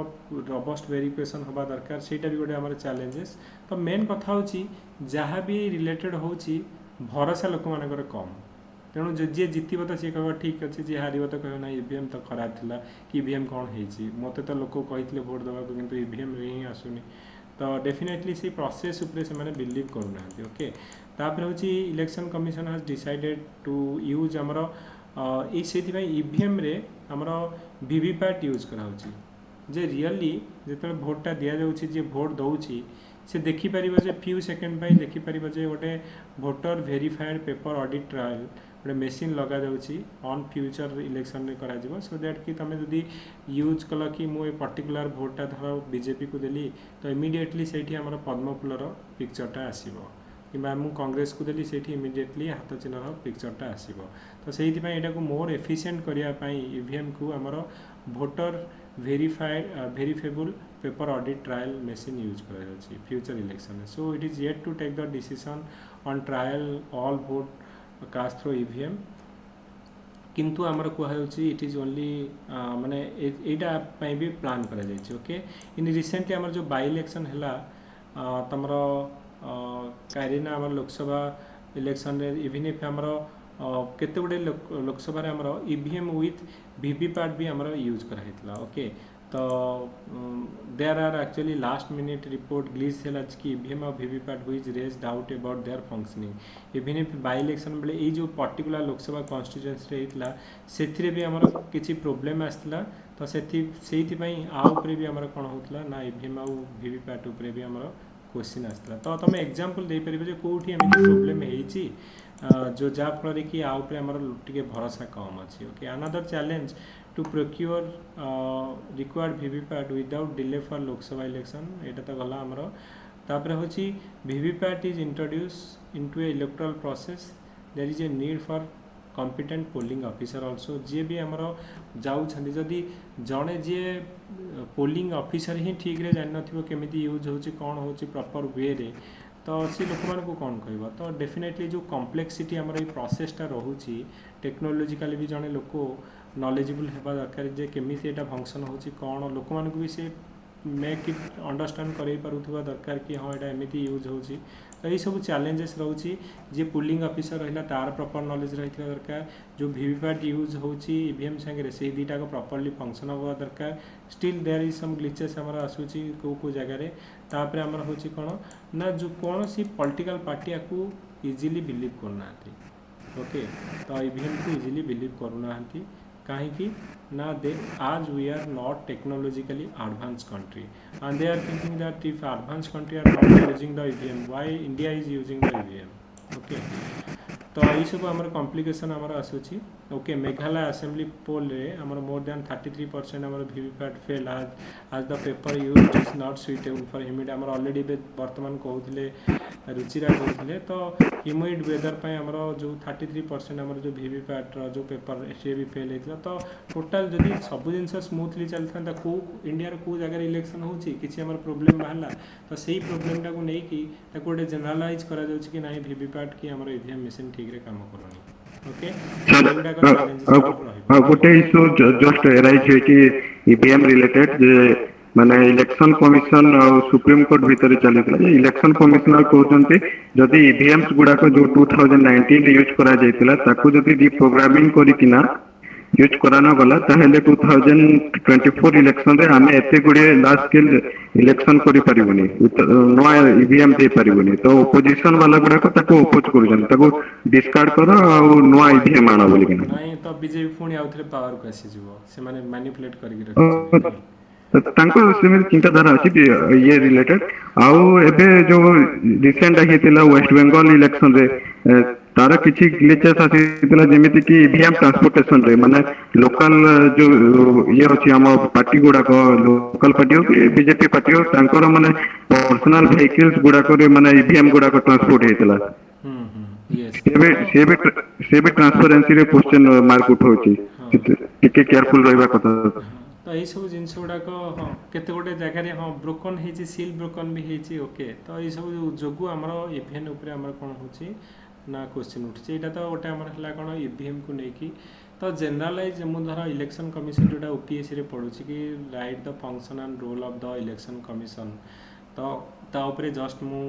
रबस्ट वेरिफिकेशन हवा दरकार सेटा भी गोटे आमर चैलेंजेस तो मेन कथा होची जहाँ भी रिलेटेड होची भरोसा लोक मानकर कम तेणु जी जितब तो सी कह ठीक अच्छे जी हार तो कह ना ईवीएम तो खराब थिला कि ईवीएम कौन होती मत तो लोक कही भोट देवा किंतु ईवीएम ही आसुनी तो डेफिनेटली से प्रोसेस उपरे से माने बिलीव करूना ओके तापर होची election commission has decided to use हमर से ईवीएम रे हमर वीवीपैट यूज कराउची जे रियली जिते भोटा दिया जाउची जे भोट दउची से देखि परिबो जे फ्यू सेकेंड पाई देखि परिबो जे गोटे voter verified paper audit trial गोटे मेसीन लगा जाउची ऑन फ्यूचर इलेक्शन रे करा जिवो सो दैट कि तमे जदी यूज कल कि मु ए पर्टिकुलर भोटा धर बीजेपी को देली तो इमीडिएटली सेठी हमर पद्मफुलर पिक्चरटा आसीबो कि मु कांग्रेस को देली सेठी इमीडिएटली हाथ चिन्हर पिक्चरटा आसीबो तो सेठी पई एटा को मोर एफिशिएंट करिया पई ईवीएम को हमर voter verified paper audit trial machine use करा जाउची future election so it is yet to take the decision on trial all vote cast through EVM किंतु आमर कहुच्छी इट इज ओनली माने एटा पई भी प्लान करा जायछि ओके इन रिसेंटली आमर जो बाय इलेक्शन हैला तमर कारिना आमर लोकसभा इलेक्शन रे इवन इफ आमर केते गुडे लोकसभा रे आमर ईवीएम विथ वीवीपैट भी आमर यूज करा हेतला ओके तो there are actually last minute report glitch है कि ईवीएम और VVPAT which raise doubt about their functioning even if by election बेले ये जो पर्टिकुलर लोकसभा कन्स्टिट्यूएंसी रे हेतला सेथिरे भी हमर किछि प्रॉब्लम आस्थिला तो सेथि पई आ ऊपर भी हमर कोन होतला ना ईवीएम और वीवीपैट ऊपर भी हमर क्वेश्चन आस्थिला तो तमे एग्जांपल दे परिबे जे कोठी एमिति प्रॉब्लम हेछि जो जा फल कि आ ऊपर हमर टिके भरोसा कम अछि okay another challenge to procure required VVPAT without delay for Lok Sabha election एटा तो गला हमर तापर होछि VVPAT is introduce into a electoral process there is a need for competent polling officer also जी भी आमर जाऊँ जदि जड़े जी पोलिंग ऑफिसर ही ठीक रे जान नथिबो केमिति यूज होछि कोन होछि प्रॉपर वे रे तो सी लोक मान को कौन कहबा तो डेफिनेटली जो कॉम्प्लेक्सिटी हमर ई प्रोसेसटा रहुछि टेक्नोलॉजिकली भी जड़े लोक नॉलेजेबल हेबा दरकार जे केमिति एटा फंक्शन होछि कोन लोक मान को भी से मेक इट अंडरस्टैंड करई पारुथबा दरकार कि हाँ एटा एमिति यूज होछि तो ये सब चैलेंजेस रोची जे पोलिंग ऑफिसर रहिला तार प्रॉपर नॉलेज रहितला दरकार जो वीवीपैट यूज होछि ईवीएम संगे से दीटा को प्रॉपर्ली फंक्शन होबा दरकार still there is some glitches हमर आसुछि को जगह रे तापर हमर होछि कोन ना जो कोन सी पॉलिटिकल पार्टी को इजीली बिलीव करना ओके तो ईवीएम को इजीली बिलीव करना कहीं ना दे आज we are not technologically advanced country and they are thinking that if advanced country are not using the EVM why India is using the EVM okay तो ये सब आमर कॉम्प्लिकेशन आमर आसुची ओके मेघालय असेंबली पोल रे आमर मोर देन 33% आमर वीवीपैट फेल आज the paper used is not suitable for humid आमर ऑलरेडी वर्तमान कहउथिले रुचिरा कहउथिले तो ह्यूमिड वेदर पय आमर जो 33% आमर जो वीवीपैट रो जो पेपर से भी फेल हेतला तो टोटल जदी सब जिंस स्मूथली चलथांता को इंडिया रो को जगह इलेक्शन होची किछि आमर प्रॉब्लम बाहला तो सेही प्रॉब्लम टा को नै कि ताको गोटे जनरलाइज करा जाउची कि नाही वीवीपैट की आमर ईवीएम मशीन ठीक रे काम करनी गोटे इश्यू जस्ट एराइज है कि ईवीएम रिलेटेड जे माने इलेक्शन कमिशन और सुप्रीम कोर्ट भीतर चलता है इलेक्शन कमिशनर कहते जदि ईवीएम्स गुड़ा जो 2019 यूज करा जायतिला ताकू जदि रिप्रोग्रामिंग करिकिना यूज कराना गला ताहेले 2024 इलेक्शन रे हमें एते गुडे लार्ज स्केल इलेक्शन करि परिबोनी नवा ईवीएम दे परिबोनी तो ओपोजिशन वाला गुडा को ताको ओपोज करूजन ताको डिस्कार्ड करो और नवा ईवीएम आना बोली किना नहीं तो बीजेपी पुणी आउथरे पावर को आसी जीवो से माने मैनिपुलेट करि रखि तांको सेमे चिंताधारा अछि ये रिलेटेड आउ एबे जो रिसेंट हेतिला वेस्ट बंगाल इलेक्शन रे तारा किछि ग्लिचेस आसीतिला जेमिति कि ईवीएम ट्रांसपोर्टेशन रे माने लोकल जो ये अछि हम पार्टी गुडा को लोकल पार्टी हो कि बीजेपी पार्टी हो तांकर माने पर्सनल व्हीकल्स गुडा को माने ईवीएम गुडा को ट्रांसपोर्ट हेतिला से भी ट्रांसपेरेंसी रे क्वेश्चन मार्क उठौछि टिके केयरफुल रहबा कथा तो यही सब जिन गुड़ाक हाँ केते गोटे जगह हाँ ब्रोकन हो सील ब्रोकन भी होती ओके तो यही सब जो आमर इभेन उपर आमर कौन हो ना क्वेश्चन उठी यहाँ तो गोटे आमर है कौन ईवीएम को लेकिन तो जनरलाइज मु धर इलेक्शन कमिशन जोटा ओपीएससी रे पढ़ुची कि write the function and role of the election commission तो ता उपरे जस्ट मु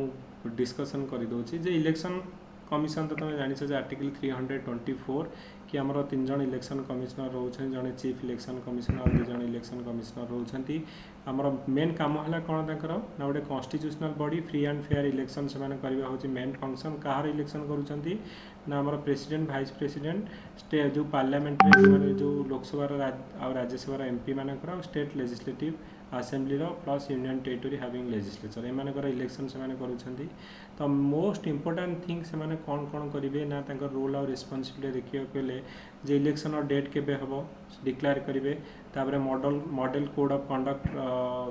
डिस्कशन कर दूची जे इलेक्शन कमिशन तो तुम जानिछ जे आर्टिकल 324 कि आमर 3 जन इलेक्शन कमिशनर रोचन जने चीफ इलेक्शन कमिशनर और 2 जन इलेक्शन कमिशनर रोचंती आमर मेन काम है कौन तांकर ना गोटे constitutional body free and fair election से करवा होची मेन फंक्शन कहार इलेक्शन करूछंती ना आमर प्रेसिडेंट भाइस प्रेसिडेंट स्टे जो पार्लियामेंट रे जो लोकसभा और राज्यसभा एमपी मानकर state legislative assembly plus union territory having legislature एमानकर इलेक्शन से करूछंती तो मोस्ट इंपोर्टेंट थिंग से कौन कौन करेंगे ना तांकर रोल और रिस्पांसिबिलिटी देखिए गले जे इलेक्शन और डेट केबे हबो डिक्लेयर करेंगे तापर मॉडल कोड ऑफ कंडक्ट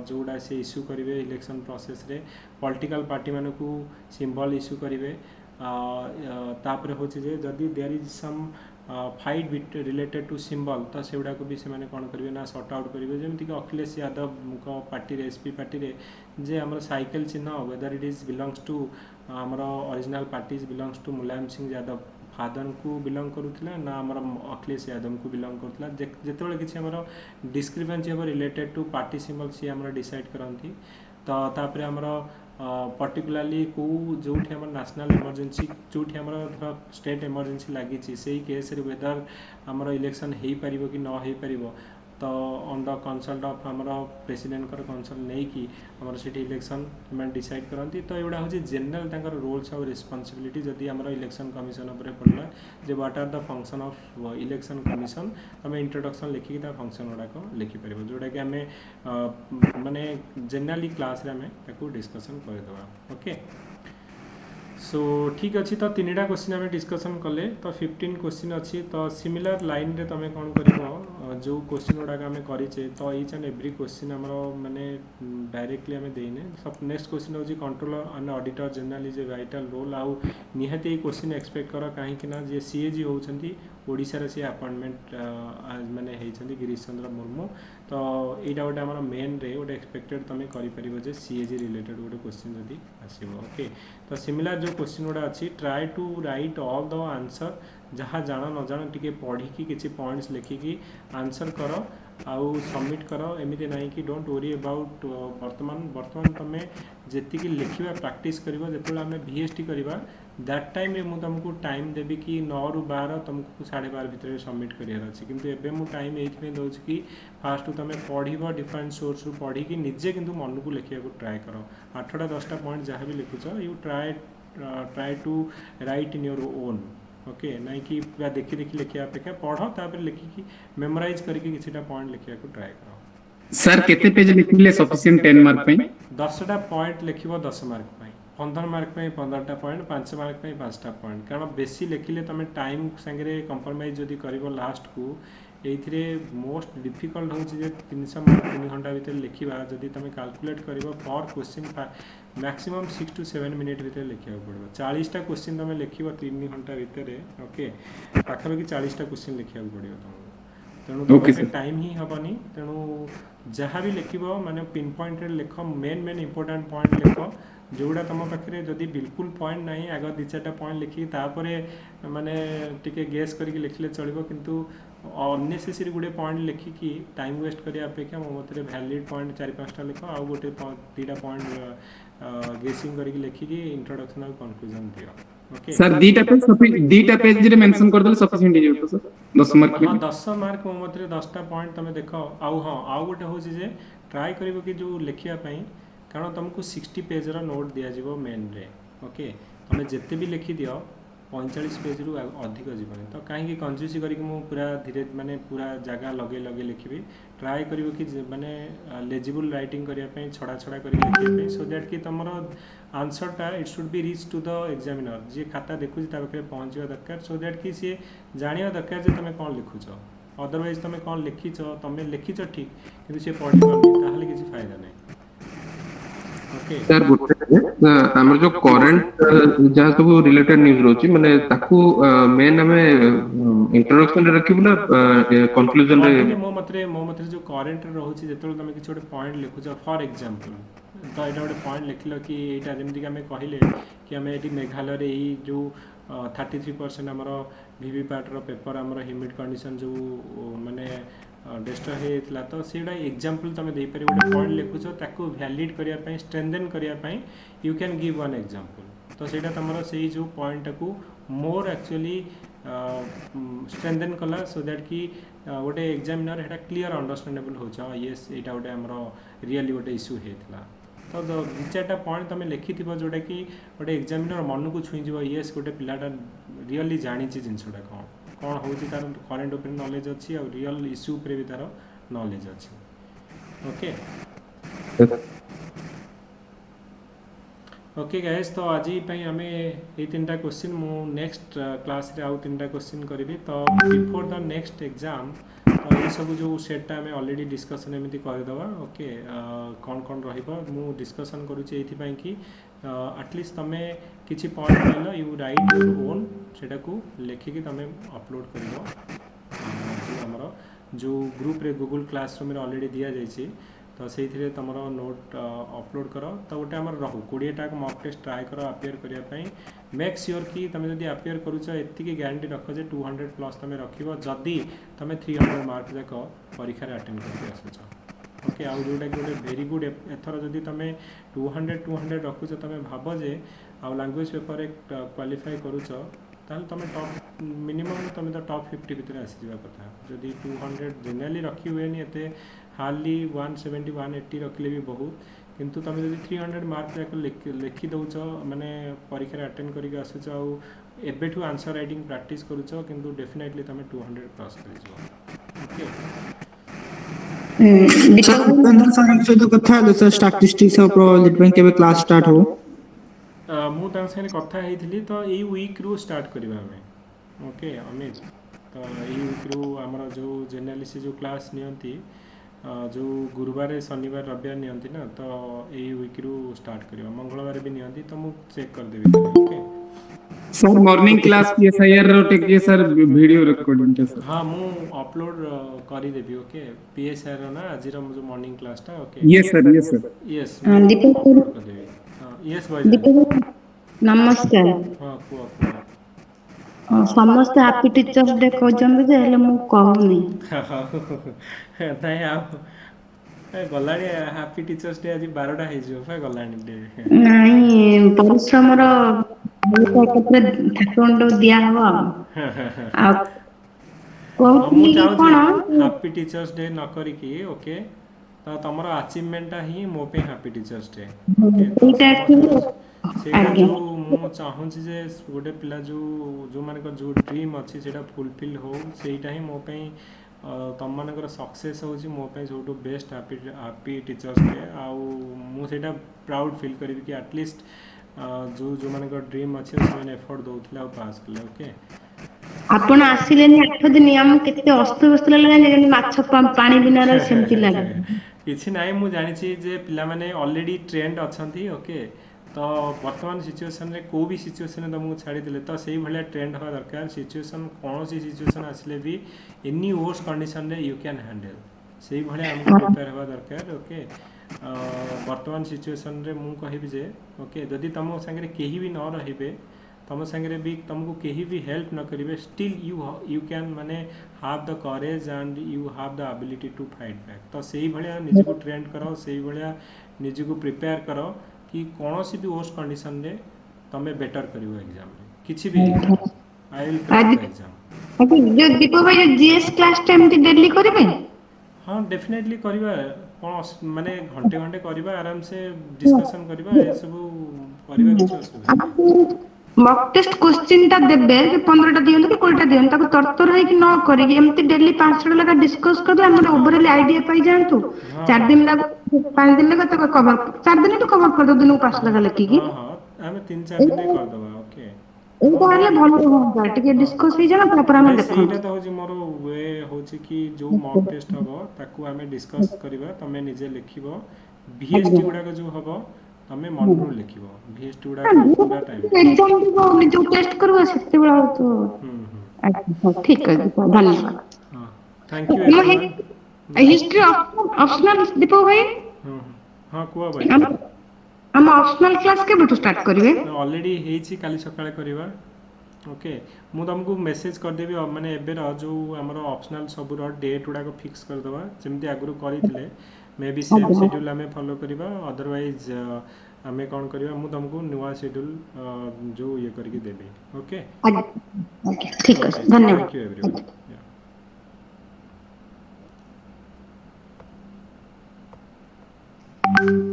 जोड़ा से इश्यू करेंगे इलेक्शन प्रोसेस रे पॉलिटिकल पार्टी मानकू सिंबल इश्यू करेंगे तापर होची जे जदि there is some fight related to symbol तो से गुड़ाक भी से कौन करेंगे ना सॉर्ट आउट करेंगे जमीक कि Akhilesh Yadav party SP party रे जे आम साइकेल चिन्ह whether it is belongs to आमर original party belongs to Mulayam Singh Yadav father को बिलोंग करूला ना आमर अखिलेश यादव को बिलोंग करूला जिते किसी आमर डिस्क्रिपेंसी हम रिलेटेड टू पार्टी सिंबल सी आमर डिसाइड करती तो तापर आमर पर्टिकुलाली को जो नेशनल इमरजेंसी जो स्टेट इमरजेंसी लगी से केस रे वेदर आमर इलेक्शन हो पार कि न हो पार तो ऑन द कंसल्ट ऑफ आमर प्रेसिडेंट कंसल्ट नहीं कि आमर से इलेक्शन मैं डिसाइड करती तो एगुड़ा हूँ जनरल तंकर रोल्स और रिस्पांसिबिलिटी जदि आमर इलेक्शन कमिशन उपर पड़ला जे what are the function of election commission तुम इंट्रोडक्शन लिखिकी फंक्शन गुड़ाक लिखिपर जोटा कि आम माने जनरली क्लास रे आम डिस्कसन करदे ओके सो ठीक अच्छे तो 3टा क्वेश्चन आम डिस्कसन कले तो 15 क्वेश्चन अच्छी तो सिमिलर लाइन रे तुम कौन कर जो क्वेश्चन गुड़ाक आम करेचे तो ईच एंड एव्री क्वेश्चन आमर माने डायरेक्टली आम देने सब नेक्स्ट क्वेश्चन हूँ controller and auditor general is a vital role आउ निहाती ये क्वेश्चन एक्सपेक्ट कर कहीं जे सीएजी होती ओडिशा से अपॉइंटमेंट माने होती गिरीश चंद्र मुर्मू तो यहाँ गोटे आम मेन रे गोटे एक्सपेक्टेड तुम कर सीएजी रिलेटेड गोटे क्वेश्चन जदि आसो ओके तो सिमिलर जो क्वेश्चन गुड़ा अच्छी try to write all the answer जहाँ जान न जान टी पढ़ी किसी पॉइंट्स लिखिकी आंसर कर आउ सबमिट कर एमती ना कि डोंट वरी अबाउट बर्तमान तुम जी लिखा प्रैक्टिस कर जो आम VST करवा दैट टाइम रे मु तुमको टाइम देवी कि 9 ରୁ 12 तुमको 12:30 भितर सबमिट करार अच्छे किंतु एबे मु टाइम ये दूसरी कि फास्ट तुम पढ़ डिफरेंट सोर्स रू पढ़ी निजे किंतु मन को लिखा ट्राए कर 8टा 10टा पॉइंट जहाँ भी लिखुच you try to write in your own okay ना कि पूरा देखी देखी लिखा अपेक्षा पढ़ तापर लिखिकी मेमोराइज करके किछिटा पॉइंट लिखा ट्राए कर सर केते पेज लिखले सफिशिएंट 10 मार्क पे 10टा पॉइंट लिखिबो 10 मार्क पे 15 मार्क पे 15टा पॉइंट 5 मार्क पे 5टा पॉइंट कारण बेसी लिखिले तुम टाइम संगे कंप्रोमाइज जदि करिवो लास्ट को ये मोस्ट डिफिकल्ट हूँ 300 मार्क 3 घंटा भीतर लिखा जदि तुम कैलकुलेट कर पर क्वेश्चन मैक्सिमम 6 to 7 मिनट भीतर लिखा पड़ो 40टा क्वेश्चन तुम लिख 3 घंटा भीतर ओके पाखापाखि 40टा क्वेश्चन लिखा पड़ो तुमको तेणु टाइम ही हेनी तेणु जहाँ भी लिख माने पिन पॉइंट लिख मेन इंपोर्टेंट पॉइंट लिख जोड़ा तुम पाखे जदि बिल्कुल पॉइंट ना आग 2-4टा पॉइंट लिखिकी माने टिके गेस करके लिखले चलो किंतु अननेसेसरी गुड़े पॉइंट लिखिकी टाइम वेस्ट करने अपेक्षा मो मत वैलिड पॉइंट 4-5टा लिख आउ गोटे 2टा पॉइंट गेसिंग करके लिखिकी इंट्रोडक्शन और कंक्लूजन दियो ओके सर 2टा पेज रे मेंशन कर दल सफिशिएंट हो जातो सर 10 मार्क हां 10 मार्क मो मत 10टा पॉइंट तुम देख आउ हां आउ गोटे हो जे ट्राई करिवो कि जो लिखिया पई कारण तुमको 60 पेज रो नोट दिया जीवो मेन रे ओके तुम जिते भी लिखि दियो 45 पेज रु अधिक जीवन तो कहीं कंजूसी करके मु पूरा धीरे माने पूरा जगह लगे लगे लिखी ट्राए करिवो कि माने लेजिबल राइटिंग करिया पई छड़ा छड़ा करके लिखिया पई सो दैट कि तमरो आंसरटा it should be reach to the examiner जे खाता देखु ता पाखे पहुंचवा दरकार सो दैट कि सी जानिया दरकार जे तुम कौन लिखुच अदरवाइज तुम कौन लिखिच तुम लिखिच ठीक किंतु से पढ़ी पारनी ताहले किसी फायदा नहीं ओके सर गोटे हमर जो करंट जहाँ सब रिलेटेड न्यूज रोची माने ताकू मेन हमें इंट्रोडक्शन रे रखिबु ना कंक्लूजन रे मो मते जो करेंट रहउछि जेतल तुम किछ गोटे पॉइंट लिखुछ फॉर एग्जांपल तो एटा गोटे पॉइंट लिखलो कि एटा जेमति कि हमें कहिले कि हमें एटी मेघालय रे ई जो 33% हमर वीवीपैट रो पेपर हमर ह्यूमिड कंडीशन जो माने डिस्ट्रॉय हेतला तो सेडा एग्जांपल तमे दे पारे गोटे पॉइंट लिखुछ ताकू वैलिड करिया पई स्ट्रेंथन करिया पई you can give one example तो सेटा तमरो सेही जो पॉइंट को मोर एक्चुअली स्ट्रेंथन कला सो दैट कि गोटे एग्जामिनर हेटा क्लियर अंडरस्टैंडेबल हो यस एटा गोटे हमरो रियली गोटे इश्यू हेतला तो दो चारटा पॉइंट तुम लिखि जोटा कि गोटे एग्जामिनर मन को छुईज यस गोटे पिलाटा रियली जानी जिनसटा कौन हूँ तार करेन्ट उपर नॉलेज अच्छी और रियल इश्यू उपर भी तार नॉलेज अच्छी ओके ओके गाइस तो आज आम ये तीन क्वेश्चन मु नेक्स्ट क्लास रे आउ तीन क्वेश्चन करी तो बिफोर द नेक्स्ट एग्जाम तो ये सब जो सेटा आम ऑलरेडी डिस्कशन एमती करदे ओके कौन कौन रु डिस्कशन करुच्चे ये कि एटलिस्ट तुम किसी point pile you right your own सेटा को लिखिकी तुम अपलोड कर जो ग्रुप रे गूगल क्लासरूम रे ऑलरेडी दिया जाइए तो से तुम नोट अपलोड कर तो गोटे आम रहू 20टा मॉक टेस्ट ट्राए कर अपियर करने मेक श्योर कि तुम जब अपियर करुच एति गारंटी रख जे 200 प्लस तुम रख जदि तुम 300 मार्क जाक परीक्षा अटेंड करके आसुच ओके आउ जोटा कि गोटे वेरी गुड एथर जदि तुम 200 रखुच तुम भाव जे आउ लैंग्वेज पेपर क्वालिफाई करुच ताल तुम टॉप मिनिमम तुम तो टॉप 50 भितर आसीजा कथा जदि 200 जनरली रखी हुए एते हार्डली 170 180 रखले भी बहुत किंतु तुम जब 300 मार्क जाक लिखि दौच माने परीक्षा अटेंड करके आसुच आउ एबेठू आंसर राइटिंग प्रैक्टिस करुच किंतु डेफिनेटली तुम 200 क्रॉस कर ओके सर उपेंद्र सर सहित कथा हेलो सर स्टैटिस्टिक्स और प्रोबेबिलिटी में केबे क्लास स्टार्ट हो मु तार संगे कथा हेइथिली तो एई वीक रू स्टार्ट करबा हमें ओके अमित तो एई वीक रू हमर जो जर्नलिस्ट जो क्लास नियंती जो गुरुवार शनिवार रविवार नियंती ना तो एई वीक रू स्टार्ट करबा मंगलवार भी नियंती तो मु चेक कर देबी okay sir morning class PSIR रो टेक सर वीडियो रिकॉर्डिंग के सर हां मु अपलोड करी देबी ओके पीएसआईआर रो ना आज रो जो मॉर्निंग क्लास टा ओके यस सर यस दीपक कर देबी यस भाई दीपक नमस्कार हां को समस्त हैप्पी टीचर्स डे कहजन जे हेले मु कहूनी नहीं आप गलानी हैप्पी टीचर्स डे आज 12टा हे जो फे गलानी डे नहीं परिश्रम रो एकत्र ठाकुर दिया हवा आ कहूनी कोन हैप्पी टीचर्स डे न करी की ओके तो तमरो अचीवमेंट ही मो पे हैप्पी टीचर्स डे एटा एक्चुअली सेटा जो मु चाहूँ जे गोटे पिला जो मानकर जो ड्रीम अच्छी सेटा फुलफिल हो सेटा ही मो पे तुम मानकर सक्सेस होची मो पे सबटू बेस्ट हैप्पी टीचर्स डे आउ मु सेटा प्राउड फील करी कि एटलीस्ट जो मानकर ड्रीम अच्छे से एफर्ट दउथले आ पास करले ओके आपण आसिले 8 दिन हम केते अस्त व्यस्त लागले जे माछ पानी बिना रे सेमति लागे किछि नाही मु जानि छी जे पिला माने ऑलरेडी ट्रेंड अछंती ओके तो वर्तमान सिचुएशन रे को भी सिचुएशन तुमको छाड़ी देले तो सही भलिया ट्रेंड हवा दरकार सिचुएशन कौन सी सिचुएशन आसले भी एनी वर्स्ट कंडीशन रे यू कैन हैंडल सही भलिया हमको प्रिपेयर हवा दरकार ओके वर्तमान सिचुएशन रे मु कहिबी जे ओके जदि तुम संगे केही भी न रहिबे तुम संगे भी तुमको केही भी हेल्प न करिवे स्टिल यू कैन माने have the courage and you have the ability to fight back तो सही भलिया निज को ट्रेंड करो सही भलिया निज को प्रिपेयर करो कि कौन सी भी वर्स्ट कंडीशन रे तमे बेटर करिवो एग्जाम रे किछि भी I will crack exam okay जो दीपक भाई जीएस क्लास टाइम ती डेली करिवे हां डेफिनेटली करिवा कौन माने घंटे घंटे करिवा आराम से डिस्कशन करिवा ए सब करिवा किछि असुविधा मॉक टेस्ट क्वेश्चन ता देबे जे 15टा दियन कि 20टा दियन ताको तरतर है कि न करी एमती डेली 5 लगा डिस्कस कर दे हमर ओवरऑल आईडिया पाई जानतु 4 दिन लगा 5 दिन लगा तो कवर 4 दिन तो कवर कर दो दिन को 5 लगा लिखी की हां हमें 3-4 दिन कर दबा ओके ए ताले भलो होगा टिके डिस्कस हो जाना तापर हम देखो सेटा तो होजी मोर वे होची कि जो मॉक टेस्ट हबो ताकू हमें डिस्कस करबा तमे निजे लिखिबो बीएसटी गुडा जो हबो ତମେ ମନରୁ ଲେଖିବ ଭିଏସ୍ଟି ଗୁଡାକ ପୁରା ଟାଇମ୍ एग्जाम দিব जो टेस्ट करबो सेते बेला तो अच्छा ठीक है धन्यवाद हाँ thank you everyone history optional Deepak भाई हाँ कुआ भाई हम ऑप्शनल क्लास केबे स्टार्ट करिवे ऑलरेडी हेची काली सकाळे करिवा ओके मु तुमको मेसेज कर देबी माने एबेर जो हमर ऑप्शनल सबुर डेट गुडा को फिक्स कर दवा जेमति आगुरु करिथिले मे बी सेम शेड्यूल हमें फॉलो करिवा अदरवाइज हमें कौन करिवा मु तुमको नुवा शेड्यूल जो ये करके देबी ओके ओके ठीक है धन्यवाद thank you everyone Thank you.